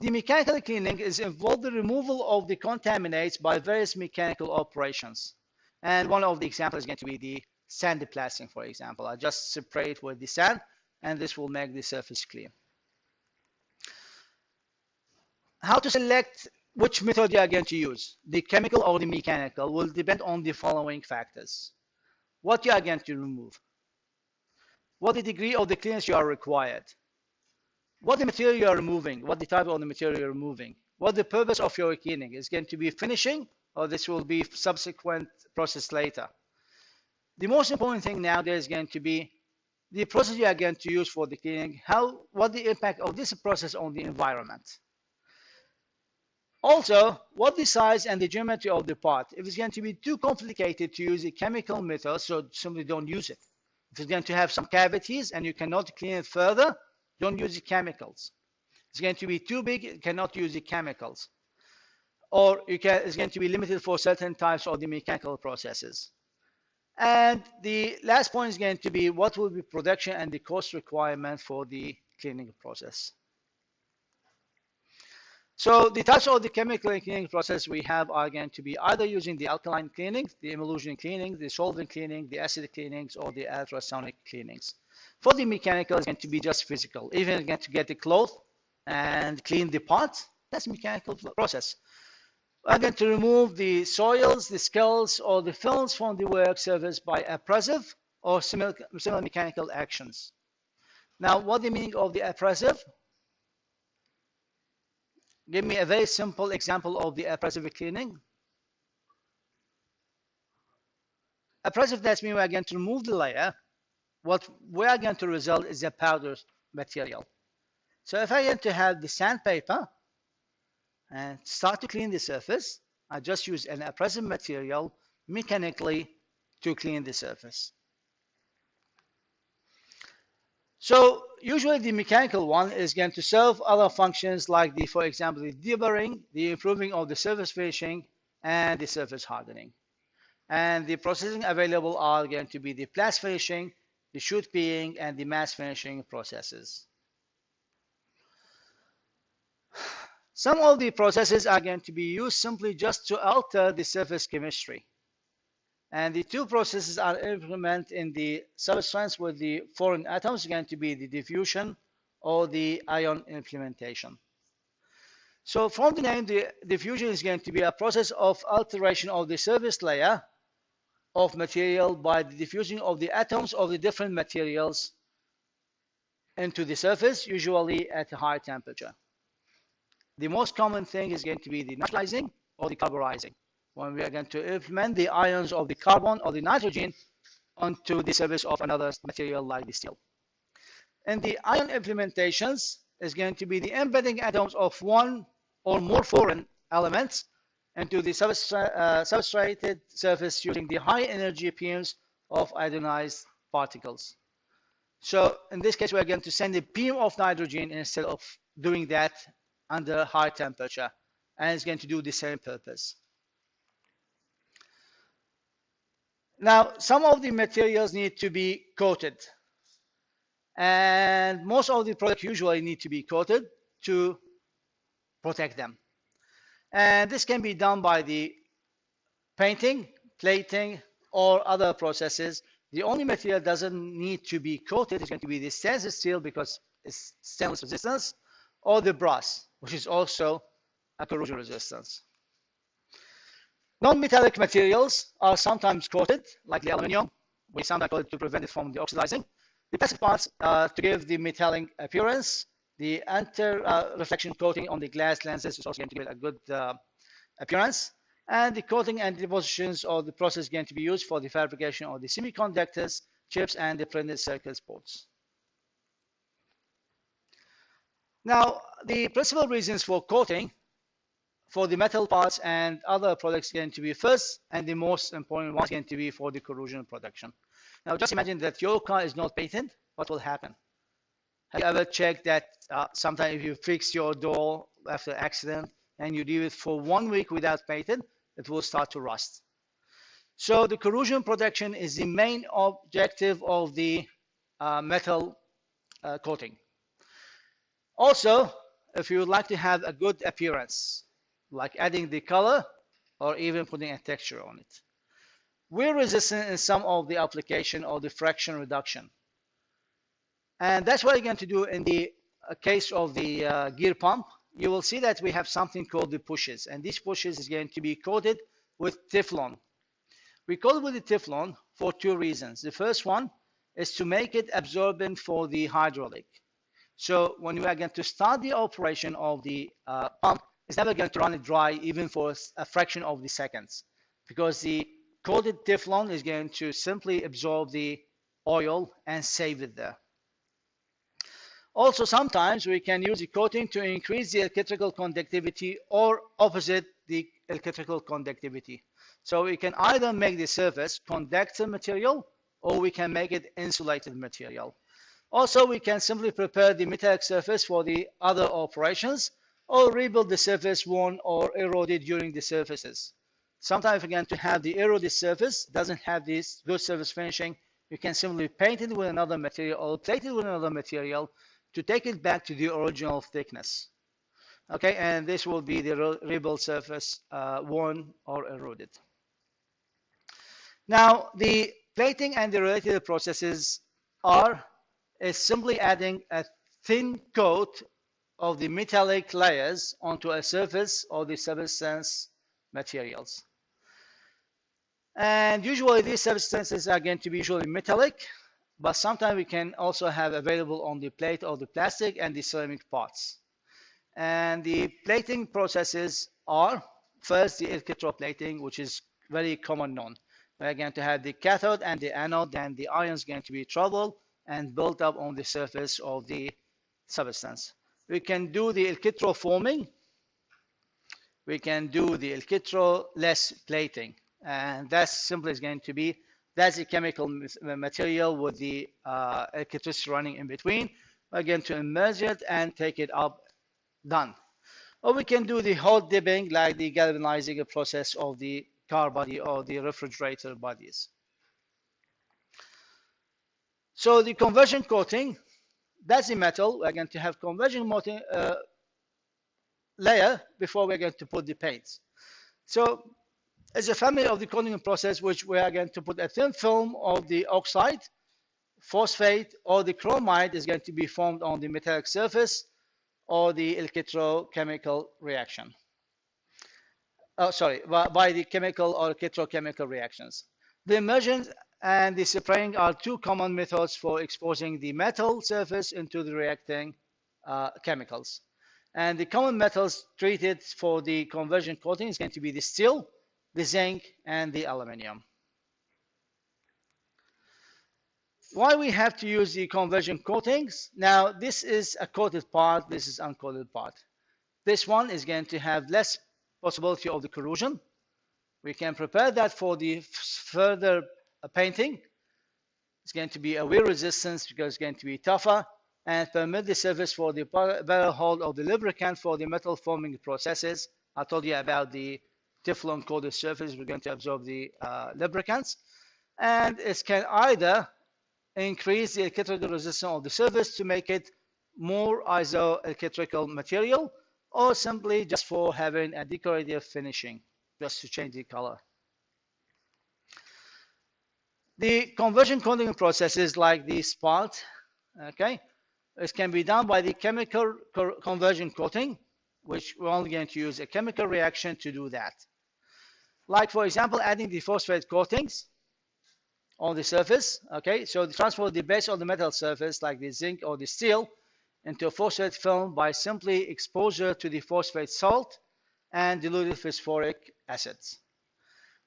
The mechanical cleaning is involved the removal of the contaminants by various mechanical operations. And one of the examples is going to be the sandblasting, for example. I just spray it with the sand, and this will make the surface clean. How to select which method you are going to use, the chemical or the mechanical, will depend on the following factors. What you are going to remove, what the degree of the clearance you are required, what the material you are removing, what the type of the material you're removing, what the purpose of your cleaning is going to be finishing, or this will be subsequent process later. The most important thing nowadays is going to be the process you are going to use for the cleaning, what the impact of this process on the environment. Also, what the size and the geometry of the part. If it's going to be too complicated to use a chemical method, so simply don't use it. If it's going to have some cavities and you cannot clean it further, don't use the chemicals. It's going to be too big, you cannot use the chemicals. Or it's going to be limited for certain types of the mechanical processes. And the last point is going to be what will be production and the cost requirement for the cleaning process. So the types of the chemical cleaning process we have are going to be either using the alkaline cleaning, the emulsion cleaning, the solvent cleaning, the acid cleanings, or the ultrasonic cleanings. For the mechanical, it's going to be just physical. Even again to get the cloth and clean the parts, that's a mechanical process. I'm going to remove the soils, the scales, or the films from the work surface by abrasive or similar mechanical actions. Now, what the meaning of the abrasive? Give me a very simple example of the abrasive cleaning. Abrasive, that means we are going to remove the layer. What we are going to result is a powder material. So if I want to have the sandpaper and start to clean the surface, I just use an abrasive material mechanically to clean the surface. So usually the mechanical one is going to serve other functions like for example, the deburring, the improving of the surface finishing, and the surface hardening. And the processing available are going to be the blast finishing, the shoot peeling, and the mass finishing processes. Some of the processes are going to be used simply just to alter the surface chemistry. And the two processes are implemented in the substance with the foreign atoms, going to be the diffusion or the ion implementation. So from the name, the diffusion is going to be a process of alteration of the surface layer of material by the diffusion of the atoms of the different materials into the surface, usually at a high temperature. The most common thing is going to be the nitrogenizing or the carburizing, when we are going to implement the ions of the carbon or the nitrogen onto the surface of another material like the steel. And the ion implementations is going to be the embedding atoms of one or more foreign elements into the substrated surface using the high energy beams of ionized particles. So in this case, we're going to send a beam of nitrogen instead of doing that under high temperature, and it's going to do the same purpose. Now, some of the materials need to be coated, and most of the products usually need to be coated to protect them. And this can be done by the painting, plating, or other processes. The only material that doesn't need to be coated is going to be the stainless steel because it's stainless resistance, or the brass, which is also a corrosion resistance. Non-metallic materials are sometimes coated, like the aluminum. We sometimes coat it to prevent it from the oxidizing. The plastic parts to give the metallic appearance. The anti-reflection coating on the glass lenses is also going to give it a good appearance. And the coating and depositions of the process is going to be used for the fabrication of the semiconductors, chips, and the printed circuit boards. Now, the principal reasons for coating for the metal parts and other products going to be first, and the most important one is going to be for the corrosion protection. Now, just imagine that your car is not painted. What will happen? Have you ever checked that sometimes if you fix your door after an accident and you leave it for 1 week without painting, it will start to rust. So the corrosion protection is the main objective of the metal coating. Also, if you would like to have a good appearance, like adding the color or even putting a texture on it, we're resistant in some of the application of the friction reduction. And that's what we're going to do in the case of the gear pump. You will see that we have something called the pushes, and these pushes is going to be coated with Teflon. We coat it with the Teflon for two reasons. The first one is to make it absorbent for the hydraulic. So when we are going to start the operation of the pump, it's never going to run it dry even for a fraction of the seconds, because the coated Teflon is going to simply absorb the oil and save it there. Also, sometimes we can use the coating to increase the electrical conductivity or opposite the electrical conductivity. So we can either make the surface conductive material or we can make it insulated material. Also, we can simply prepare the metallic surface for the other operations or rebuild the surface worn or eroded during the surfaces. Sometimes, again, to have the eroded surface doesn't have this good surface finishing, you can simply paint it with another material or plate it with another material to take it back to the original thickness. Okay, and this will be the rebuild surface worn or eroded. Now, the plating and the related processes is simply adding a thin coat of the metallic layers onto a surface of the substance materials. And usually these substances are going to be usually metallic, but sometimes we can also have available on the plate of the plastic and the ceramic parts. And the plating processes are first the electroplating, which is very common known. We're going to have the cathode and the anode, and the ions going to be traveled and built up on the surface of the substance. We can do the electroforming. We can do the electroless plating, and that simply is going to be, that's the chemical material with the electricity running in between. We're going to immerse it and take it up, done. Or we can do the hot dipping, like the galvanizing process of the car body or the refrigerator bodies. So the conversion coating, that's the metal. We're going to have conversion layer before we're going to put the paints. So it's a family of the coating process, which we are going to put a thin film of the oxide, phosphate, or the chromite is going to be formed on the metallic surface or the electrochemical reaction. Oh, sorry, by the chemical or electrochemical reactions. The immersion and the spraying are two common methods for exposing the metal surface into the reacting chemicals. And the common metals treated for the conversion coating is going to be the steel, the zinc, and the aluminum. Why we have to use the conversion coatings? Now, this is a coated part, this is uncoated part. This one is going to have less possibility of the corrosion. We can prepare that for the further painting. It's going to be a wear resistance because it's going to be tougher and permit the surface for the better hold of the lubricant for the metal forming processes. I told you about the Teflon coated surface. We're going to absorb the lubricants. And it can either increase the electrical resistance of the surface to make it more isoelectrical material, or simply just for having a decorative finishing, just to change the color. The conversion coating processes like the spalt, okay, this can be done by the chemical conversion coating, which we're only going to use a chemical reaction to do that. Like, for example, adding the phosphate coatings on the surface, okay, so transfer the base of the metal surface, like the zinc or the steel, into a phosphate film by simply exposure to the phosphate salt and diluted phosphoric acids.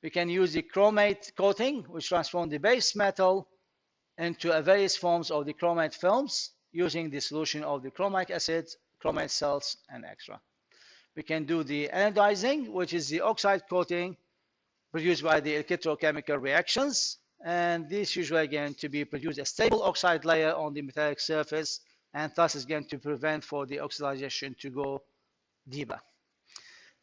We can use the chromate coating, which transforms the base metal into various forms of the chromate films using the solution of the chromic acid, chromate salts, and extra. We can do the anodizing, which is the oxide coating produced by the electrochemical reactions, and this usually again to be produce a stable oxide layer on the metallic surface, and thus is going to prevent for the oxidation to go deeper.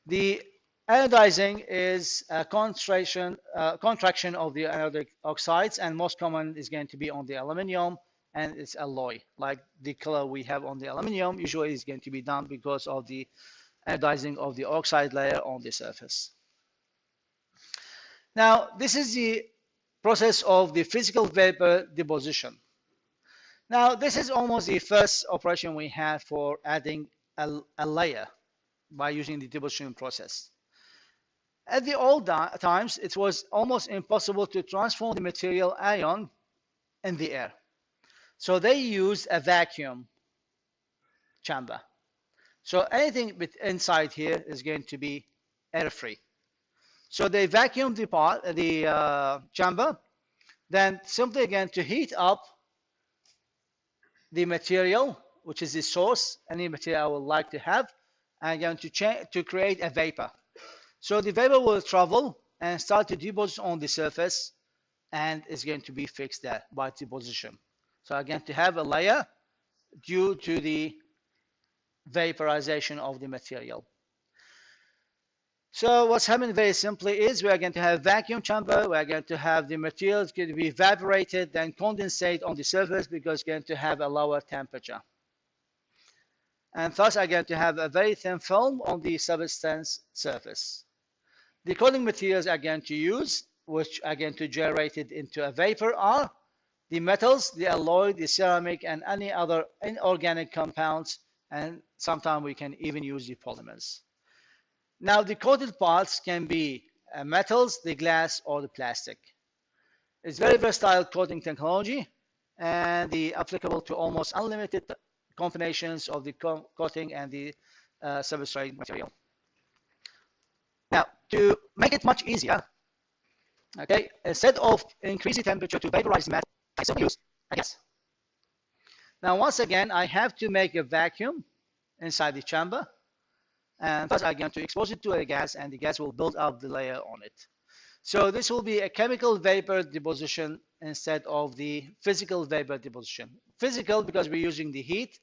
The anodizing is a contraction of the anodic oxides, and most common is going to be on the aluminum, and it's alloy. Like the color we have on the aluminum usually is going to be done because of the anodizing of the oxide layer on the surface. Now, this is the process of the physical vapor deposition. Now, this is almost the first operation we have for adding a layer by using the deposition process. At the old times, it was almost impossible to transform the material ion in the air. So they used a vacuum chamber. So anything inside here is going to be air-free. So they vacuumed the chamber, then simply again to heat up the material, which is the source, any material I would like to have, and going to create a vapor. So the vapor will travel and start to deposit on the surface, and is going to be fixed there by deposition. So again, to have a layer due to the vaporization of the material. So what's happening very simply is we are going to have vacuum chamber, we are going to have the material is going to be evaporated, then condensate on the surface because it's going to have a lower temperature. And thus are going to have a very thin film on the substance surface. The coating materials are going to use, which are going to generate it into a vapor, are the metals, the alloy, the ceramic, and any other inorganic compounds, and sometimes we can even use the polymers. Now, the coated parts can be metals, the glass, or the plastic. It's very versatile coating technology and applicable to almost unlimited combinations of the coating and the substrate material. Now, to make it much easier, okay, instead of increasing temperature to vaporize metal, I simply use a gas. Now, once again, I have to make a vacuum inside the chamber, and thus I'm going to expose it to a gas, and the gas will build up the layer on it. So this will be a chemical vapor deposition instead of the physical vapor deposition. Physical because we're using the heat,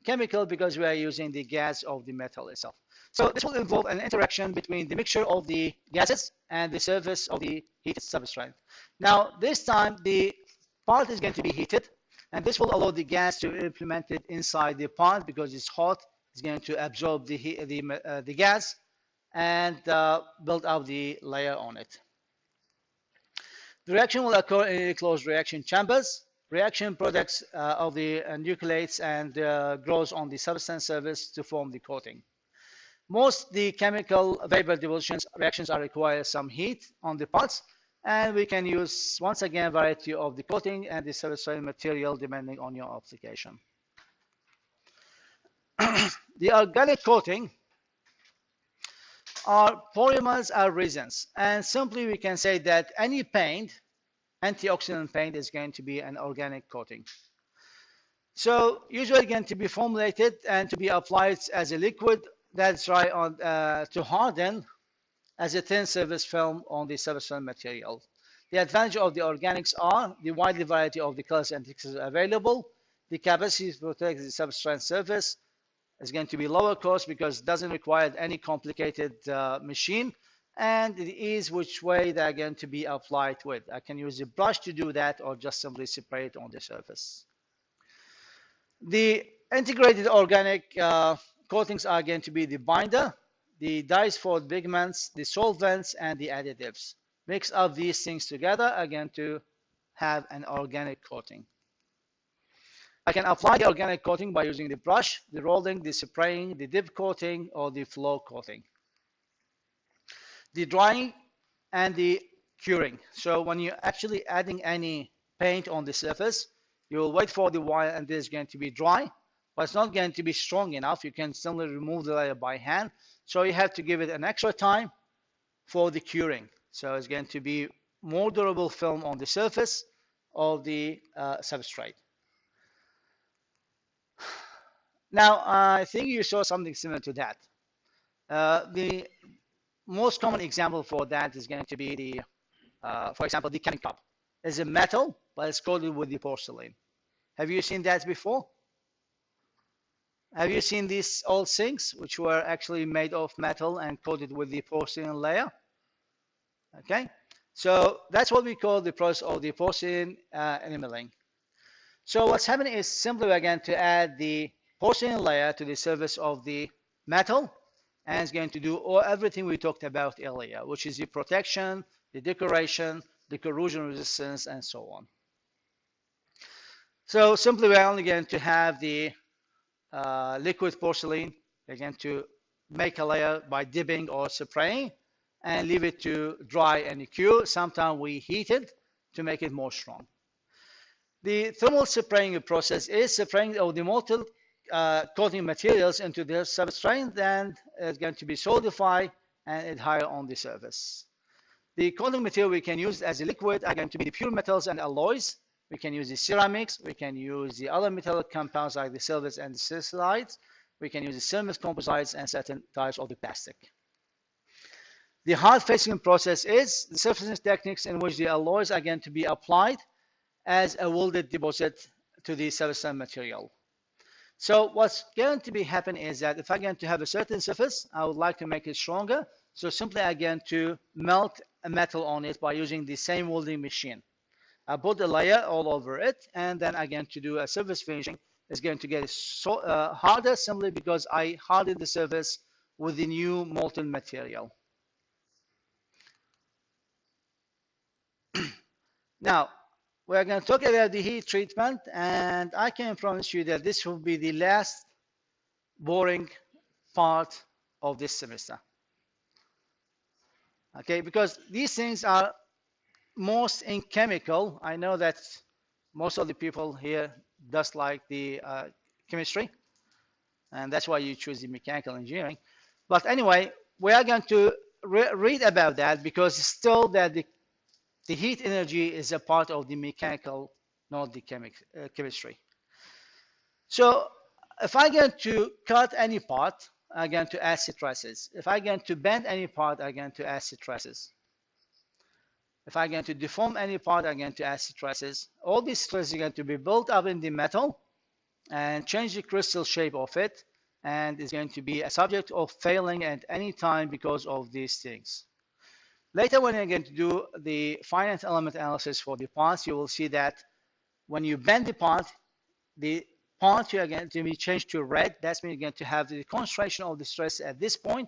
chemical because we are using the gas of the metal itself. So this will involve an interaction between the mixture of the gases and the surface of the heated substrate. Now, this time the part is going to be heated, and this will allow the gas to be implemented inside the part because it's hot. It's going to absorb the gas and build up the layer on it. The reaction will occur in closed reaction chambers. reaction products of the nucleates and grows on the substance surface to form the coating. Most the chemical vapor deposition reactions are require some heat on the parts, and we can use once again variety of the coating and the substrate material depending on your application. The organic coating are polymers or resins, and simply we can say that any paint, antioxidant paint, is going to be an organic coating. So usually going to be formulated and to be applied as a liquid that's dry on to harden as a thin surface film on the substrate material. The advantage of the organics are the wide variety of the colors and textures available, the capacity to protect the substrate surface is going to be lower cost because it doesn't require any complicated machine, and the ease which way they're going to be applied with. I can use a brush to do that or just simply spray it on the surface. The integrated organic coatings are going to be the binder, the dyes for the pigments, the solvents, and the additives. Mix up these things together again to have an organic coating. I can apply the organic coating by using the brush, the rolling, the spraying, the dip coating, or the flow coating. The drying and the curing. So when you're actually adding any paint on the surface, you will wait for the while and this is going to be dry, but it's not going to be strong enough. You can simply remove the layer by hand. So you have to give it an extra time for the curing. So it's going to be more durable film on the surface of the substrate. Now, I think you saw something similar to that. The most common example for that is going to be the, for example, the canning cup. It's a metal, but it's coated with the porcelain. Have you seen that before? Have you seen these old sinks, which were actually made of metal and coated with the porcelain layer? Okay, so that's what we call the process of the porcelain enameling. So what's happening is simply again to add the porcelain layer to the surface of the metal, and it's going to do everything we talked about earlier, which is the protection, the decoration, the corrosion resistance, and so on. So simply we're only going to have the liquid porcelain. We're going to make a layer by dipping or spraying and leave it to dry and cure. Sometimes we heat it to make it more strong. The thermal spraying process is spraying of the molten coating materials into the substrate, then it's going to be solidified and adhere on the surface. The coating material we can use as a liquid are going to be the pure metals and alloys. We can use the ceramics. We can use the other metallic compounds like the silvers and the silicates. We can use the ceramic composites and certain types of the plastic. The hard facing process is the surfacing techniques in which the alloys are going to be applied as a welded deposit to the substrate material. So what's going to be happen is that if I'm going to have a certain surface, I would like to make it stronger. So simply again to melt a metal on it by using the same welding machine. I put a layer all over it, and then again to do a surface finishing is going to get so, harder simply because I hardened the surface with the new molten material. Now, we're going to talk about the heat treatment, and I can promise you that this will be the last boring part of this semester. Okay, because these things are most in chemical. I know that most of the people here does like the chemistry, and that's why you choose the mechanical engineering. But anyway, we are going to read about that because still that the heat energy is a part of the mechanical, not the chemistry. So if I'm going to cut any part, I'm going to add stresses. If I'm going to bend any part, I'm going to add stresses. If I'm going to deform any part, I'm going to add stresses. All these stresses are going to be built up in the metal and change the crystal shape of it, and it's going to be a subject of failing at any time because of these things. Later, when you're going to do the finite element analysis for the parts, you will see that when you bend the part you are going to be changed to red. That's means you're going to have the concentration of the stress at this point,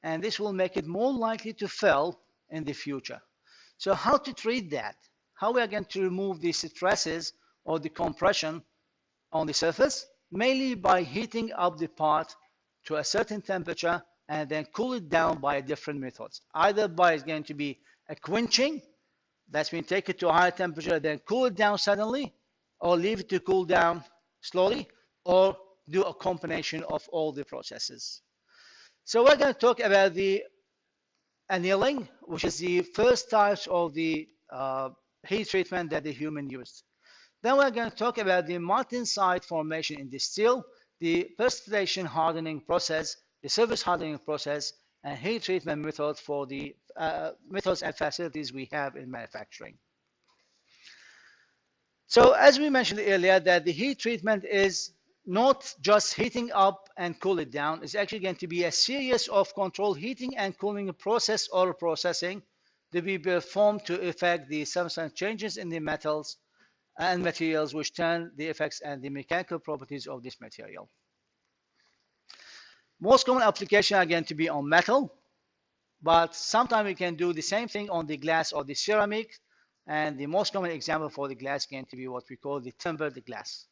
and this will make it more likely to fail in the future. So how to treat that? How we are going to remove these stresses or the compression on the surface, mainly by heating up the part to a certain temperature and then cool it down by different methods. Either by it's going to be a quenching, that's when you take it to a higher temperature, then cool it down suddenly, or leave it to cool down slowly, or do a combination of all the processes. So we're going to talk about the annealing, which is the first types of the heat treatment that the human used. Then we're going to talk about the martensite formation in the steel, the precipitation hardening process, the surface hardening process, and heat treatment methods for the methods and facilities we have in manufacturing. So as we mentioned earlier, that the heat treatment is not just heating up and cool it down. It's actually going to be a series of controlled heating and cooling process or processing to be performed to effect the substantial changes in the metals and materials which turn the effects and the mechanical properties of this material. Most common applications are going to be on metal, but sometimes we can do the same thing on the glass or the ceramic, and the most common example for the glass is going to be what we call the tempered glass.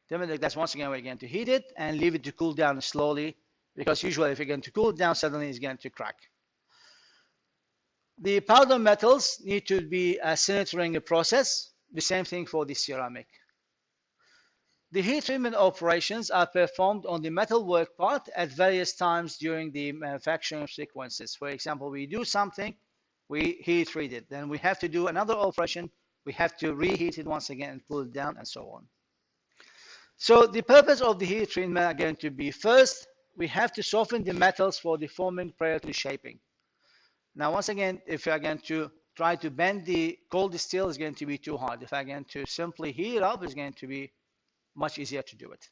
Tempered glass, once again, we're going to heat it and leave it to cool down slowly, because usually if you're going to cool it down suddenly, it's going to crack. The powder metals need to be a sintering process. The same thing for the ceramic. The heat treatment operations are performed on the metal work part at various times during the manufacturing sequences. For example, we do something, we heat treat it. Then we have to do another operation, we have to reheat it once again and cool it down and so on. So the purpose of the heat treatment are going to be, first, we have to soften the metals for the forming prior to shaping. Now, once again, if you are going to try to bend the cold steel, it's going to be too hard. If I'm going to simply heat it up, it's going to be much easier to do it.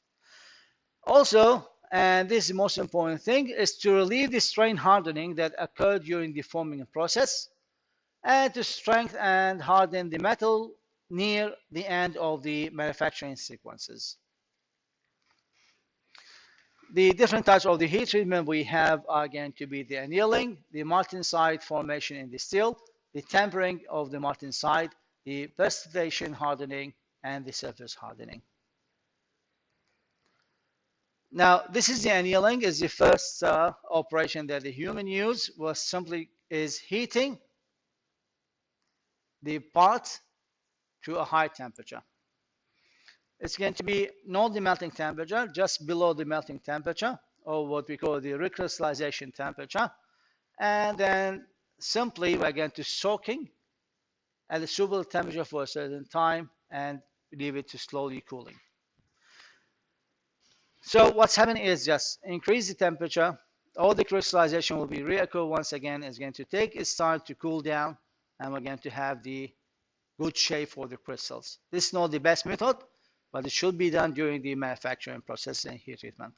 Also, and this is the most important thing, is to relieve the strain hardening that occurred during the forming process, and to strengthen and harden the metal near the end of the manufacturing sequences. The different types of the heat treatment we have are going to be the annealing, the martensite formation in the steel, the tempering of the martensite, the precipitation hardening, and the surface hardening. Now, this is the annealing, is the first operation that the human use, was simply is heating the part to a high temperature. It's going to be not the melting temperature, just below the melting temperature, or what we call the recrystallization temperature. And then simply we're going to soaking at a suitable temperature for a certain time and leave it to slowly cooling. So what's happening is just increase the temperature, all the crystallization will be reoccur once again. It's going to take its time to cool down, and we're going to have the good shape for the crystals. This is not the best method, but it should be done during the manufacturing process and heat treatment.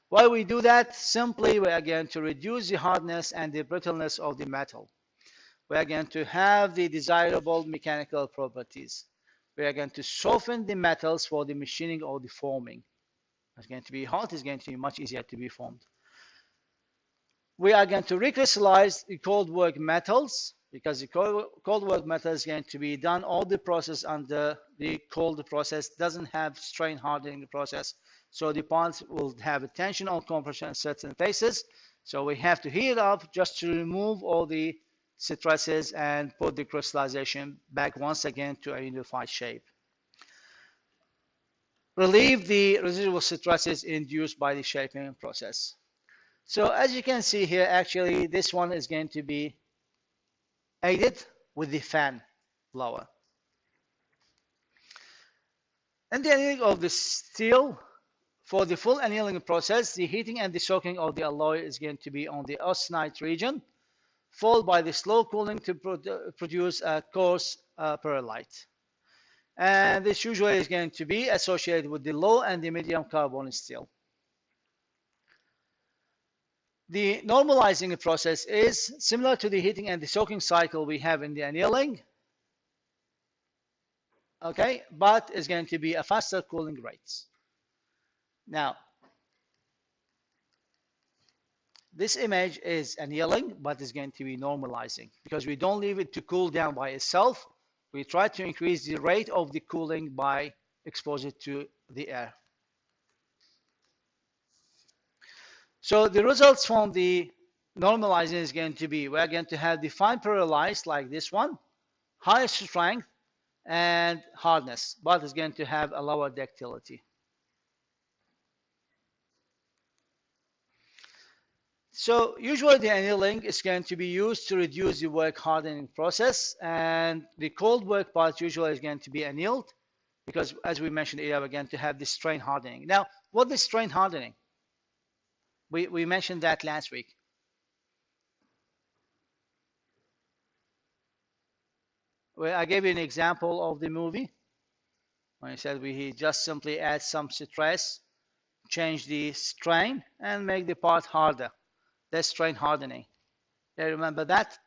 Why we do that? Simply, we are going to reduce the hardness and the brittleness of the metal. We are going to have the desirable mechanical properties. We are going to soften the metals for the machining or the forming. It's going to be hot, it's going to be much easier to be formed. We are going to recrystallize the cold work metals, because the cold work metal is going to be done all the process under the cold process, doesn't have strain hardening process, so the parts will have a tension or compression in certain places. So we have to heat it up just to remove all the stresses and put the crystallization back once again to a unified shape. Relieve the residual stresses induced by the shaping process. So as you can see here, actually this one is going to be aided with the fan blower. And the annealing of the steel, for the full annealing process, the heating and the soaking of the alloy is going to be on the austenite region, followed by the slow cooling to produce a coarse perlite. And this usually is going to be associated with the low and the medium carbon steel. The normalizing process is similar to the heating and the soaking cycle we have in the annealing, okay, but it's going to be a faster cooling rates. Now, this image is annealing, but it's going to be normalizing, because we don't leave it to cool down by itself. We try to increase the rate of the cooling by exposure to the air. So the results from the normalizing is going to be, we're going to have the fine parallelized like this one, higher strength and hardness, but it's going to have a lower ductility. So usually the annealing is going to be used to reduce the work hardening process, and the cold work part usually is going to be annealed because, as we mentioned earlier, we're going to have this strain hardening. Now, what is strain hardening? We mentioned that last week. Well, I gave you an example of the movie when he said we just simply add some stress, change the strain, and make the part harder. That's strain hardening. You remember that?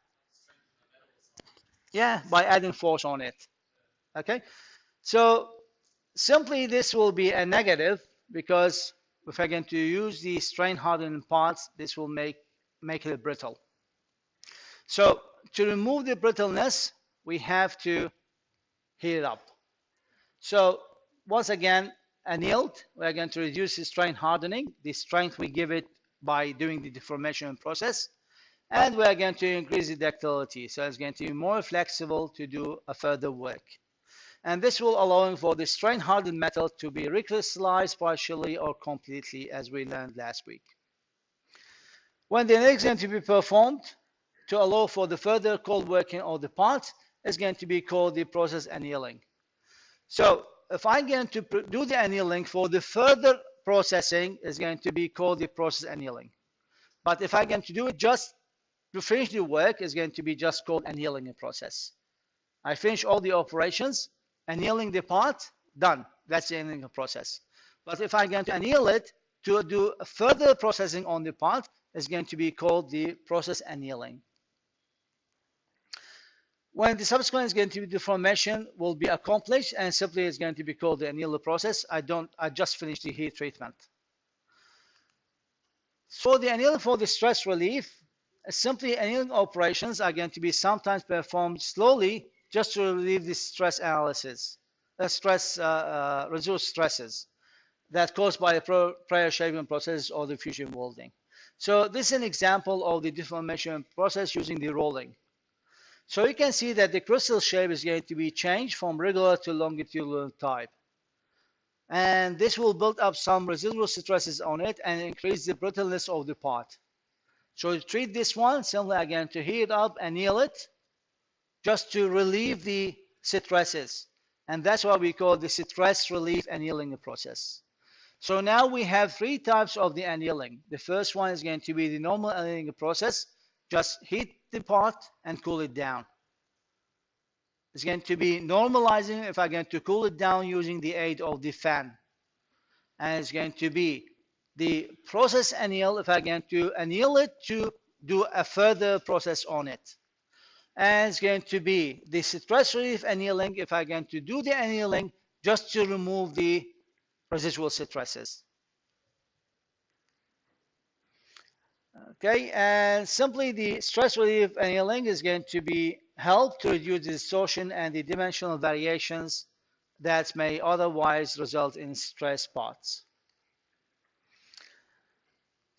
Yeah, by adding force on it. Okay, so simply this will be a negative because if I'm going to use the strain hardening parts, this will make it brittle. So to remove the brittleness, we have to heat it up. So once again, annealed, we're going to reduce the strain hardening. The strength we give it by doing the deformation process. And we're going to increase the ductility. So it's going to be more flexible to do a further work. And this will allow for the strain hardened metal to be recrystallized partially or completely, as we learned last week. When the annealing is going to be performed to allow for the further cold working of the part, is going to be called the process annealing. So if I'm going to do the annealing for the further processing, is going to be called the process annealing. But if I'm going to do it just to finish the work, is going to be just called annealing process. I finish all the operations, annealing the part, done. That's the annealing process. But if I'm going to anneal it to do further processing on the part, is going to be called the process annealing. When the subsequent is going to be deformation will be accomplished, and simply is going to be called the annealing process. I just finished the heat treatment. So the annealing for the stress relief, simply annealing operations are going to be sometimes performed slowly just to relieve the stress analysis, residual stresses that caused by the prior shaping process or the fusion welding. So this is an example of the deformation process using the rolling. So you can see that the crystal shape is going to be changed from regular to longitudinal type. And this will build up some residual stresses on it and increase the brittleness of the part. So to treat this one, simply again to heat it up, anneal it, just to relieve the stresses. And that's what we call the stress relief annealing process. So now we have three types of the annealing. The first one is going to be the normal annealing process. Just heat the part and cool it down. It's going to be normalizing if I'm going to cool it down using the aid of the fan. And it's going to be the process anneal if I'm going to anneal it to do a further process on it. And it's going to be the stress relief annealing if I'm going to do the annealing just to remove the residual stresses. Okay, and simply the stress relief annealing is going to be help to reduce the distortion and the dimensional variations that may otherwise result in stress parts.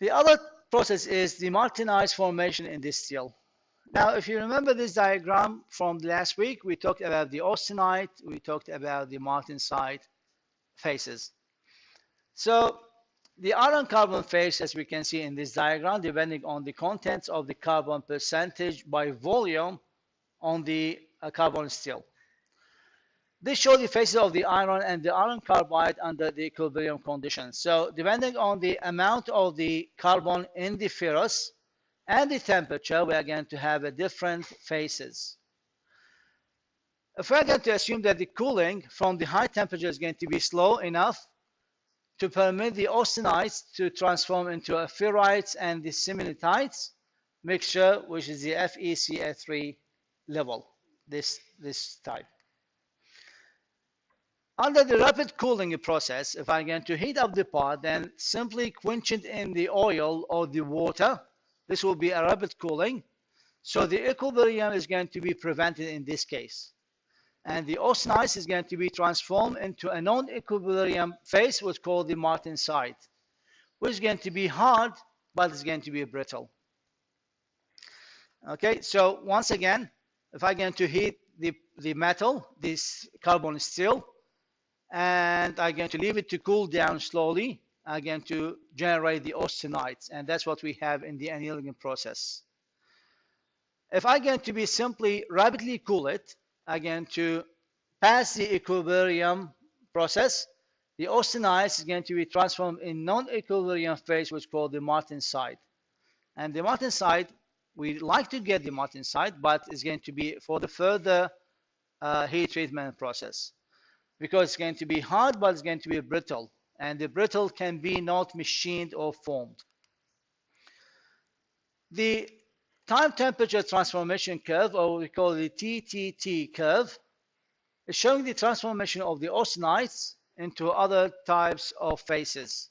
The other process is the martinized formation in this steel. Now, if you remember this diagram from last week, we talked about the austenite, we talked about the martensite faces. So the iron carbon phase, as we can see in this diagram, depending on the contents of the carbon percentage by volume on the carbon steel. This shows the phases of the iron and the iron carbide under the equilibrium conditions. So depending on the amount of the carbon in the ferrous and the temperature, we are going to have a different phases. If we're going to assume that the cooling from the high temperature is going to be slow enough to permit the austenites to transform into a ferrites and the simonitites mixture, which is the FeCl3 level, this type. Under the rapid cooling process, if I'm going to heat up the part, then simply quench it in the oil or the water. This will be a rapid cooling. So the equilibrium is going to be prevented in this case. And the austenites is going to be transformed into a non-equilibrium phase, what's called the martensite, which is going to be hard, but it's going to be brittle. Okay, so once again, if I'm going to heat the metal, this carbon steel, and I'm going to leave it to cool down slowly, I'm going to generate the austenites, and that's what we have in the annealing process. If I'm going to be simply rapidly cool it, I'm going to pass the equilibrium process. The austenites is going to be transformed in non-equilibrium phase, which is called the martensite. And the martensite, we like to get the martensite, but it's going to be for the further heat treatment process, because it's going to be hard, but it's going to be brittle, and the brittle can be not machined or formed. The time temperature transformation curve, or we call it the TTT curve, is showing the transformation of the austenites into other types of phases.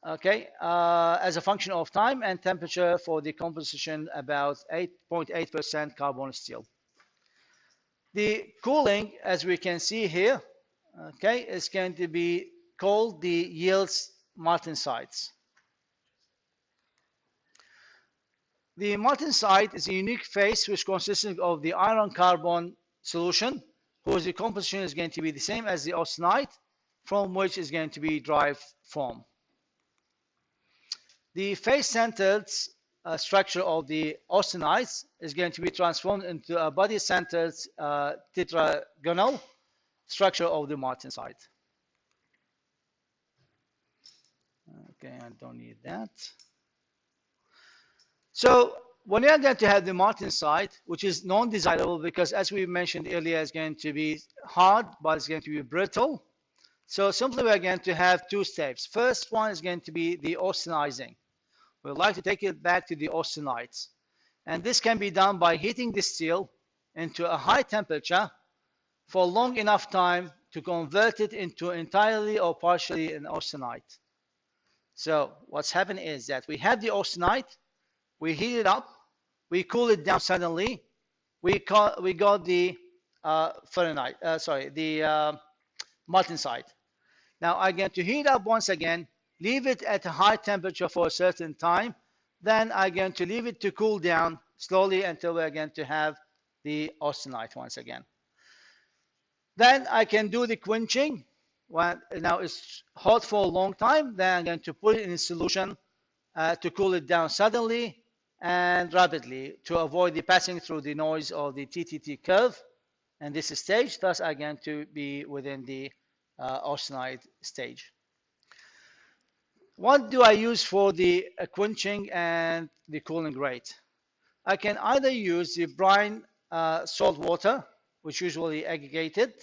Okay, as a function of time and temperature for the composition about 8.8% carbon steel. The cooling, as we can see here, okay, is going to be called the yields martensites. The martensite is a unique phase which consists of the iron carbon solution, whose composition is going to be the same as the austenite, from which is going to be derived from. The face-centered structure of the austenites is going to be transformed into a body-centered tetragonal structure of the martensite. Okay, I don't need that. So when you are going to have the martensite, which is non-desirable because, as we mentioned earlier, it's going to be hard, but it's going to be brittle. So simply we are going to have two steps. First one is going to be the austenizing. We'd like to take it back to the austenites. And this can be done by heating the steel into a high temperature for long enough time to convert it into entirely or partially an austenite. So what's happening is that we have the austenite, we heat it up, we cool it down suddenly, we got the martensite. Now I'm going to heat up once again, leave it at a high temperature for a certain time, then I'm going to leave it to cool down slowly until we're going to have the austenite once again. Then I can do the quenching. When now it's hot for a long time, then I'm going to put it in a solution to cool it down suddenly and rapidly to avoid the passing through the noise of the TTT curve and this stage. Thus, I'm going to be within the austenite stage. What do I use for the quenching and the cooling rate? I can either use the brine salt water, which usually aggregated.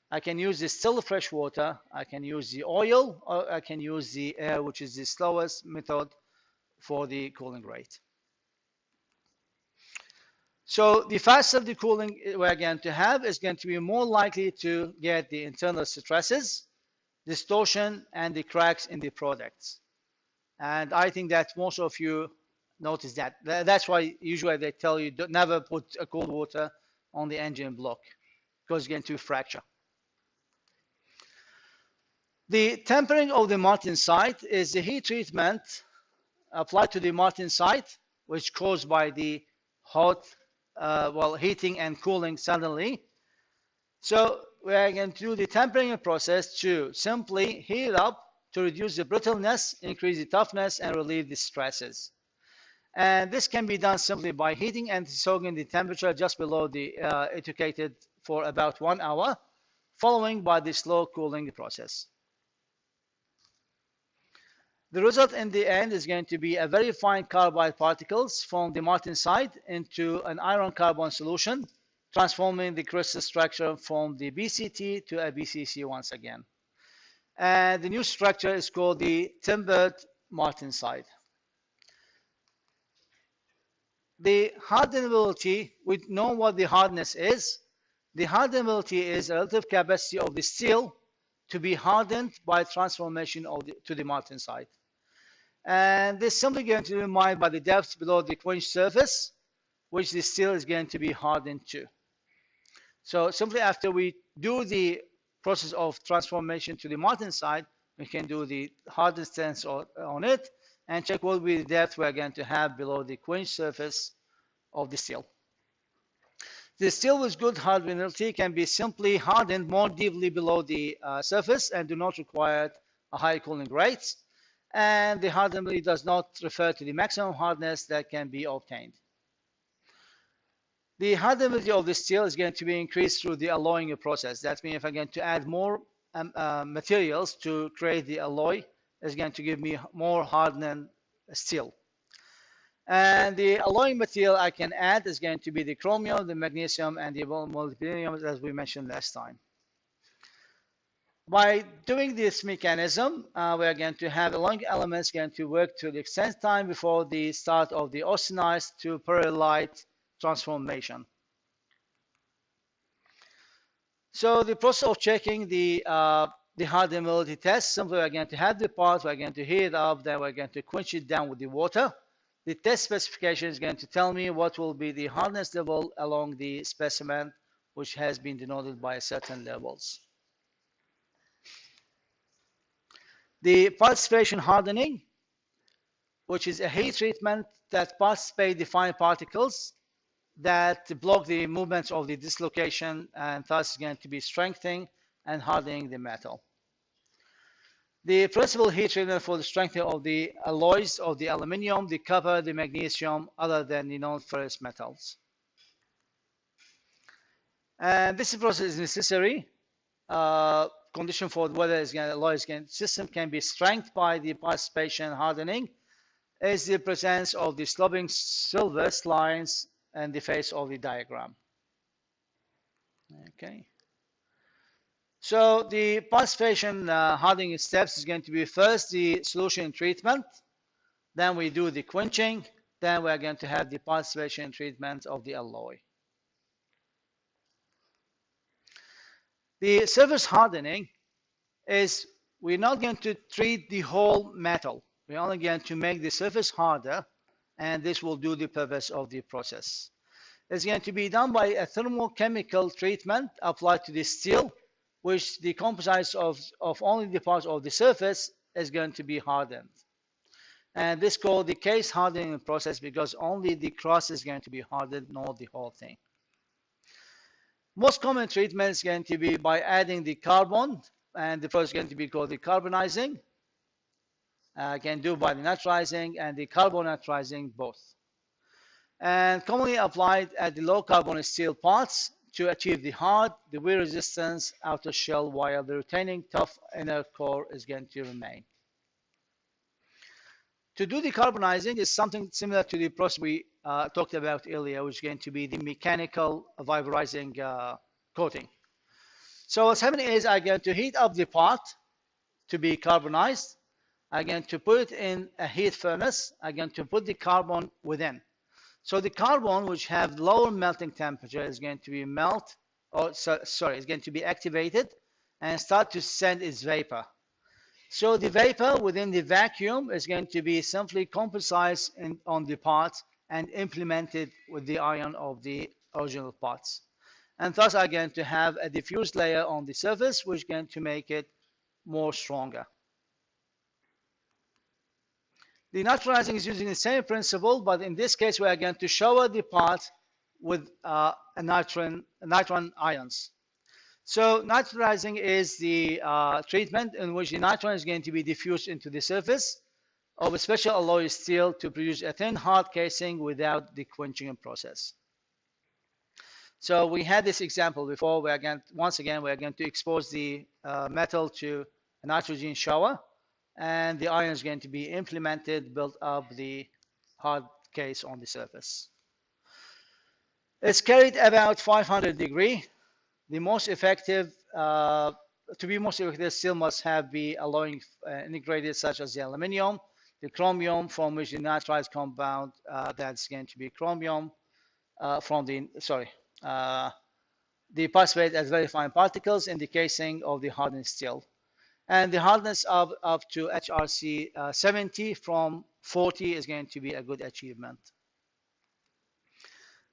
I can use the still fresh water. I can use the oil, or I can use the air, which is the slowest method for the cooling rate. So the faster the cooling we're going to have is going to be more likely to get the internal stresses, distortion, and the cracks in the products. And I think that most of you notice that. That's why usually they tell you never put a cold water on the engine block because it's going to fracture. The tempering of the martensite is the heat treatment applied to the martensite, which is caused by the hot, heating and cooling suddenly. So we are going to do the tempering process to simply heat it up to reduce the brittleness, increase the toughness, and relieve the stresses. And this can be done simply by heating and soaking the temperature just below the indicated for about 1 hour, following by the slow cooling process. The result in the end is going to be a very fine carbide particles from the martensite into an iron carbon solution, transforming the crystal structure from the BCT to a BCC once again. And the new structure is called the timbered martensite. The hardenability, we know what the hardness is. The hardenability is a relative capacity of the steel to be hardened by transformation to the martensite. And this is simply going to be determined by the depth below the quench surface, which the steel is going to be hardened to. So simply after we do the process of transformation to the molten side, we can do the hardness test on it and check what will be the depth we're going to have below the quenched surface of the steel. The steel with good hardenability can be simply hardened more deeply below the surface and do not require a high cooling rate. And the hardenability does not refer to the maximum hardness that can be obtained. The hardenability of the steel is going to be increased through the alloying process. That means if I'm going to add more materials to create the alloy, it's going to give me more hardened steel. And the alloying material I can add is going to be the chromium, the magnesium, and the molybdenum, as we mentioned last time. By doing this mechanism, we are going to have alloying elements going to work to the extent time before the start of the austenized to perlite transformation. So the process of checking the hardenability test, simply we're going to have the part, we're going to heat it up, then we're going to quench it down with the water. The test specification is going to tell me what will be the hardness level along the specimen, which has been denoted by certain levels. The participation hardening, which is a heat treatment that participate the fine particles that block the movements of the dislocation and thus is going to be strengthening and hardening the metal. The principal heat treatment for the strengthening of the alloys of the aluminum, the copper, the magnesium, other than the non-ferrous metals. And this process is necessary. Condition for whether the alloy system can be strengthened by the participation hardening is the presence of the sloping silver lines and the face of the diagram. Okay. So the participation hardening steps is going to be first the solution treatment, then we do the quenching, then we're going to have the participation treatment of the alloy. The surface hardening is we're not going to treat the whole metal. We're only going to make the surface harder, and this will do the purpose of the process. It's going to be done by a thermochemical treatment applied to the steel, which the composites of only the parts of the surface is going to be hardened. And this is called the case hardening process because only the cross is going to be hardened, not the whole thing. Most common treatment is going to be by adding the carbon, and the first is going to be called the carbonizing. Can do by the nitrizing and the carbonitrizing both. And commonly applied at the low carbon steel parts to achieve the hard, the wear resistance outer shell while the retaining tough inner core is going to remain. To do the carbonizing is something similar to the process we talked about earlier, which is going to be the mechanical vaporizing coating. So what's happening is I'm going to heat up the part to be carbonized. I'm going to put it in a heat furnace. I'm going to put the carbon within. So the carbon, which have lower melting temperature, is going to be is going to be activated and start to send its vapor. So the vapor within the vacuum is going to be simply composite on the parts and implemented with the iron of the original parts. And thus I'm going to have a diffused layer on the surface, which is going to make it more stronger. The nitrizing is using the same principle, but in this case, we are going to shower the part with nitron ions. So nitrizing is the treatment in which the nitron is going to be diffused into the surface of a special alloy steel to produce a thin hard casing without the quenching process. So we had this example before. Once again, we are going to expose the metal to a nitrogen shower, and the iron is going to be implemented, build up the hard case on the surface. It's carried about 500 degrees. The most effective, to be most effective, still must have the alloying integrated, such as the aluminum, the chromium, from which the nitride compound that's going to be chromium the participate as very fine particles in the casing of the hardened steel. And the hardness of up to HRC 70 from 40 is going to be a good achievement.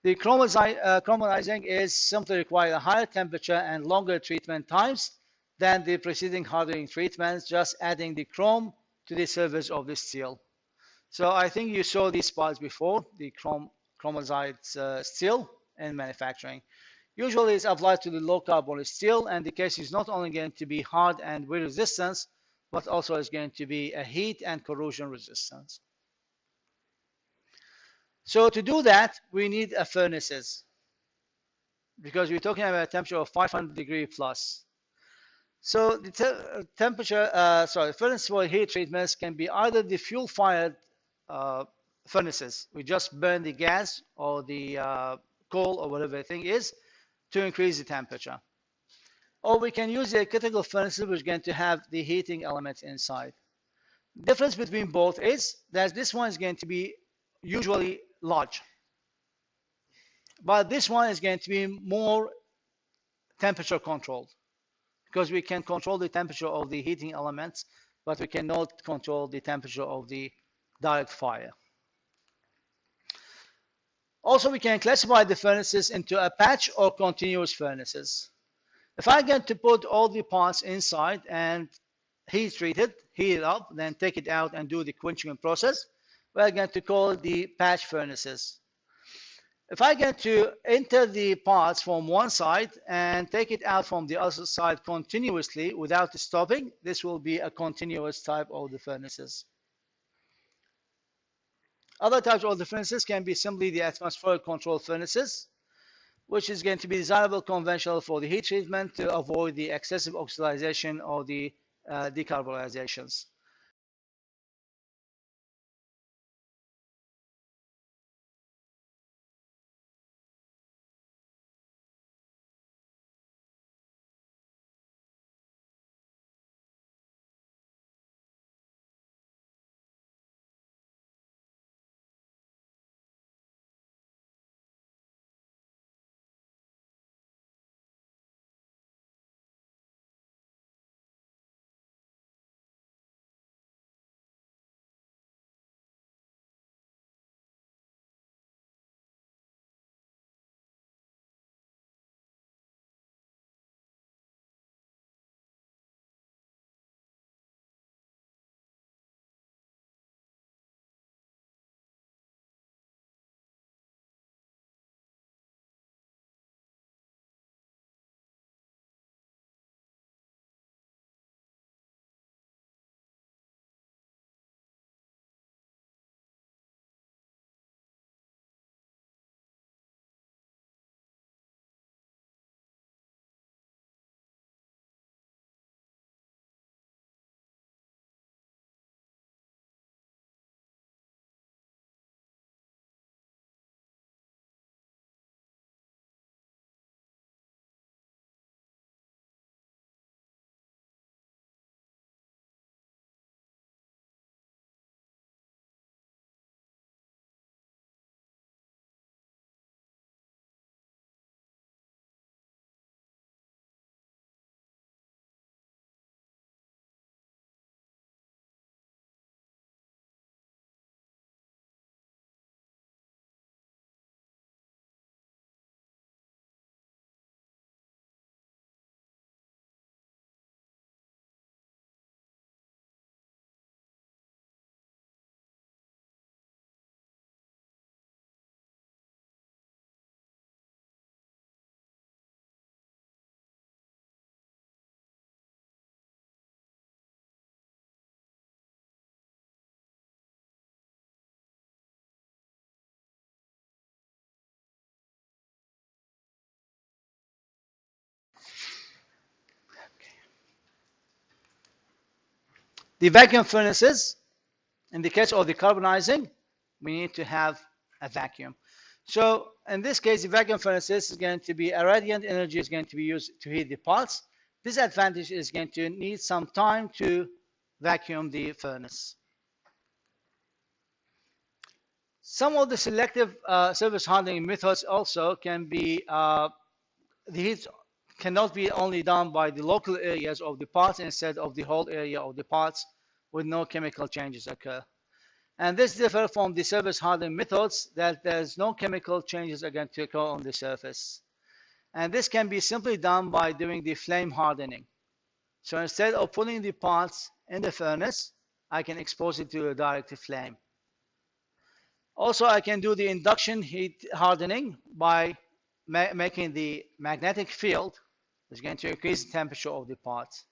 The chromatizing is simply require a higher temperature and longer treatment times than the preceding hardening treatments, just adding the chrome to the surface of the steel. So I think you saw these spots before, the chromazide steel in manufacturing. Usually it's applied to the low carbon steel, and the case is not only going to be hard and wear resistance, but also is going to be a heat and corrosion resistance. So to do that, we need a furnaces because we're talking about a temperature of 500 degree plus. So the furnace for heat treatments can be either the fuel-fired furnaces. We just burn the gas or the coal or whatever the thing is to increase the temperature. Or we can use the critical furnaces, which are going to have the heating elements inside. The difference between both is that this one is going to be usually large, but this one is going to be more temperature controlled because we can control the temperature of the heating elements, but we cannot control the temperature of the direct fire. Also, we can classify the furnaces into a patch or continuous furnaces. If I'm going to put all the parts inside and heat it up, then take it out and do the quenching process, we're going to call it the patch furnaces. If I get to enter the parts from one side and take it out from the other side continuously without stopping, this will be a continuous type of the furnaces. Other types of the furnaces can be simply the atmospheric control furnaces, which is going to be desirable conventional for the heat treatment to avoid the excessive oxidization or the decarbonizations. The vacuum furnaces, in the case of the carbonizing, we need to have a vacuum. So in this case, the vacuum furnaces is going to be a radiant energy is going to be used to heat the parts. Disadvantage is going to need some time to vacuum the furnace. Some of the selective surface hardening methods also can be, the heat cannot be only done by the local areas of the parts instead of the whole area of the parts with no chemical changes occur. And this differs from the surface hardening methods that there's no chemical changes are going to occur on the surface. And this can be simply done by doing the flame hardening. So instead of putting the parts in the furnace, I can expose it to a direct flame. Also, I can do the induction heat hardening by making the magnetic field is going to increase the temperature of the parts.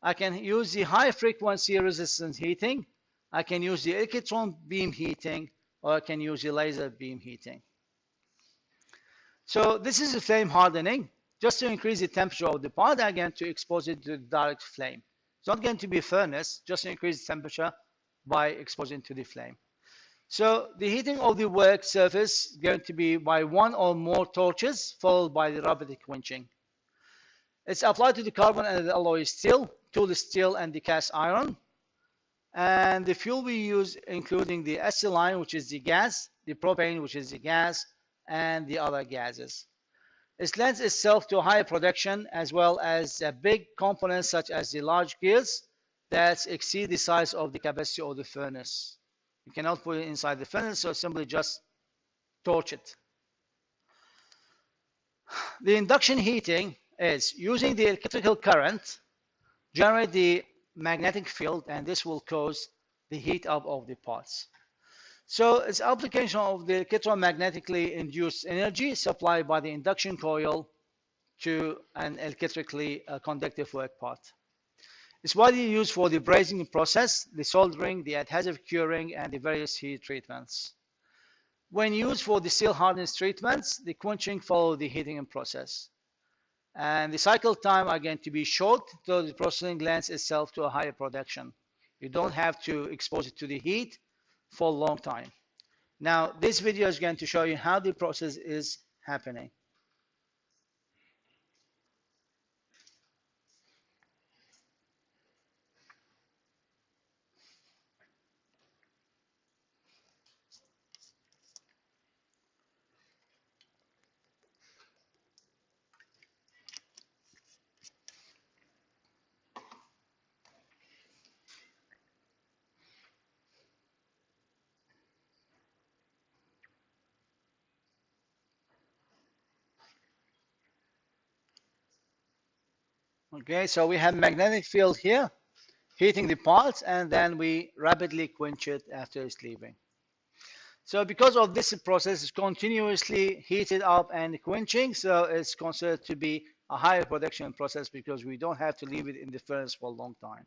I can use the high frequency resistance heating. I can use the electron beam heating, or I can use the laser beam heating. So this is the flame hardening. Just to increase the temperature of the part, I'm going to expose it to the direct flame. It's not going to be a furnace, just to increase the temperature by exposing to the flame. So the heating of the work surface is going to be by one or more torches, followed by the rapid quenching. It's applied to the carbon and the alloy steel, tool steel, and the cast iron. And the fuel we use, including the acetylene, which is the gas, the propane, which is the gas, and the other gases. It lends itself to higher production, as well as big components such as the large gears that exceed the size of the capacity of the furnace. You cannot put it inside the furnace, so simply just torch it. The induction heating is using the electrical current, generate the magnetic field, and this will cause the heat up of the parts. So it's application of the electromagnetically induced energy supplied by the induction coil to an electrically conductive work part. It's widely used for the brazing process, the soldering, the adhesive curing, and the various heat treatments. When used for the steel hardness treatments, the quenching follows the heating process. And the cycle time are going to be short, so the processing lends itself to a higher production. You don't have to expose it to the heat for a long time. Now, this video is going to show you how the process is happening. Okay, so we have magnetic field here, heating the parts, and then we rapidly quench it after it's leaving. So because of this process is continuously heated up and quenching, so it's considered to be a higher production process because we don't have to leave it in the furnace for a long time.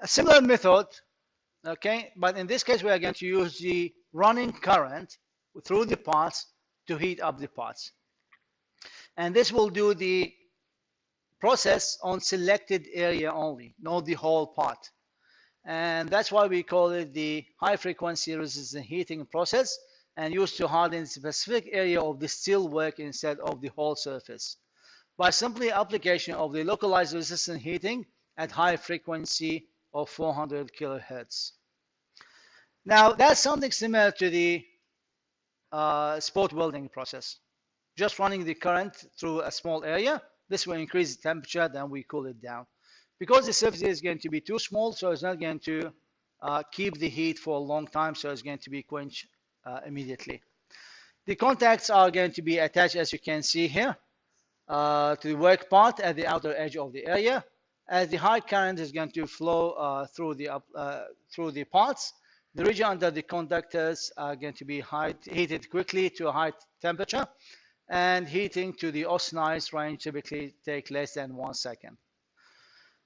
A similar method, okay, but in this case we are going to use the running current through the parts to heat up the parts. And this will do the process on selected area only, not the whole part. And that's why we call it the high frequency resistant heating process, and used to harden a specific area of the steel work instead of the whole surface by simply application of the localized resistant heating at high frequency of 400 kilohertz. Now that's something similar to the spot welding process. Just running the current through a small area, this will increase the temperature, then we cool it down. Because the surface is going to be too small, so it's not going to keep the heat for a long time, so it's going to be quenched immediately. The contacts are going to be attached, as you can see here, to the work part at the outer edge of the area. As the high current is going to flow through the parts, the region under the conductors are going to be heated quickly to a high temperature, and heating to the austenized range typically take less than 1 second.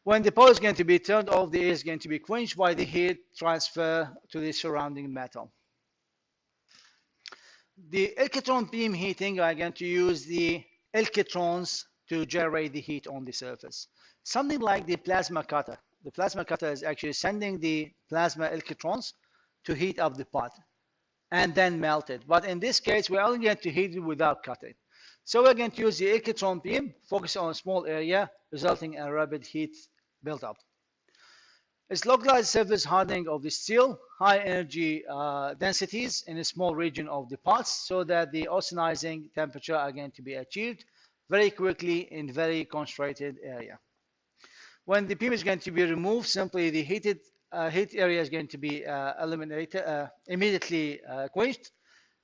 When the power is going to be turned off, the air is going to be quenched by the heat transfer to the surrounding metal. The electron beam heating are going to use the electrons to generate the heat on the surface. Something like the plasma cutter. The plasma cutter is actually sending the plasma electrons to heat up the part and then melt it. But in this case, we're only going to heat it without cutting. So we're going to use the electron beam, focus on a small area, resulting in a rapid heat buildup. It's localized surface hardening of the steel, high energy densities in a small region of the parts, so that the austenizing temperature are going to be achieved very quickly in very concentrated area. When the beam is going to be removed, simply the heat area is going to be eliminated, immediately quenched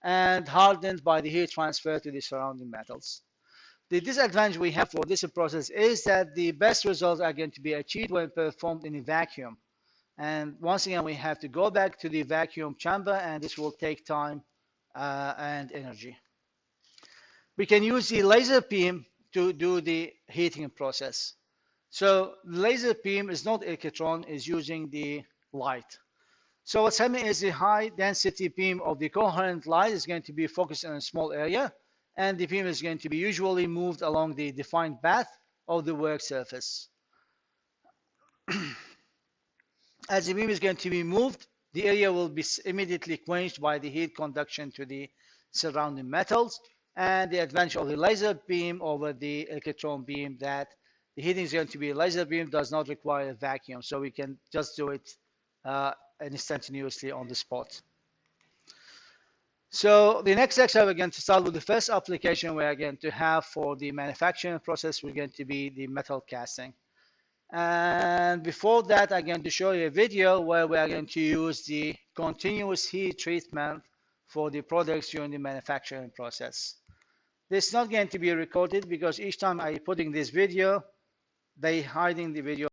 and hardened by the heat transfer to the surrounding metals. The disadvantage we have for this process is that the best results are going to be achieved when performed in a vacuum. And once again, we have to go back to the vacuum chamber, and this will take time and energy. We can use the laser beam to do the heating process. So the laser beam is not electron, is using the light. So what's happening is the high density beam of the coherent light is going to be focused in a small area, and the beam is going to be usually moved along the defined path of the work surface. As the beam is going to be moved, the area will be immediately quenched by the heat conduction to the surrounding metals, and the advantage of the laser beam over the electron beam that the heating is going to be a laser beam, does not require a vacuum, so we can just do it instantaneously on the spot. So the next section, we're going to start with the first application we're going to have for the manufacturing process. We're going to be the metal casting. And before that, I'm going to show you a video where we are going to use the continuous heat treatment for the products during the manufacturing process. This is not going to be recorded because each time I'm putting this video, they hiding the video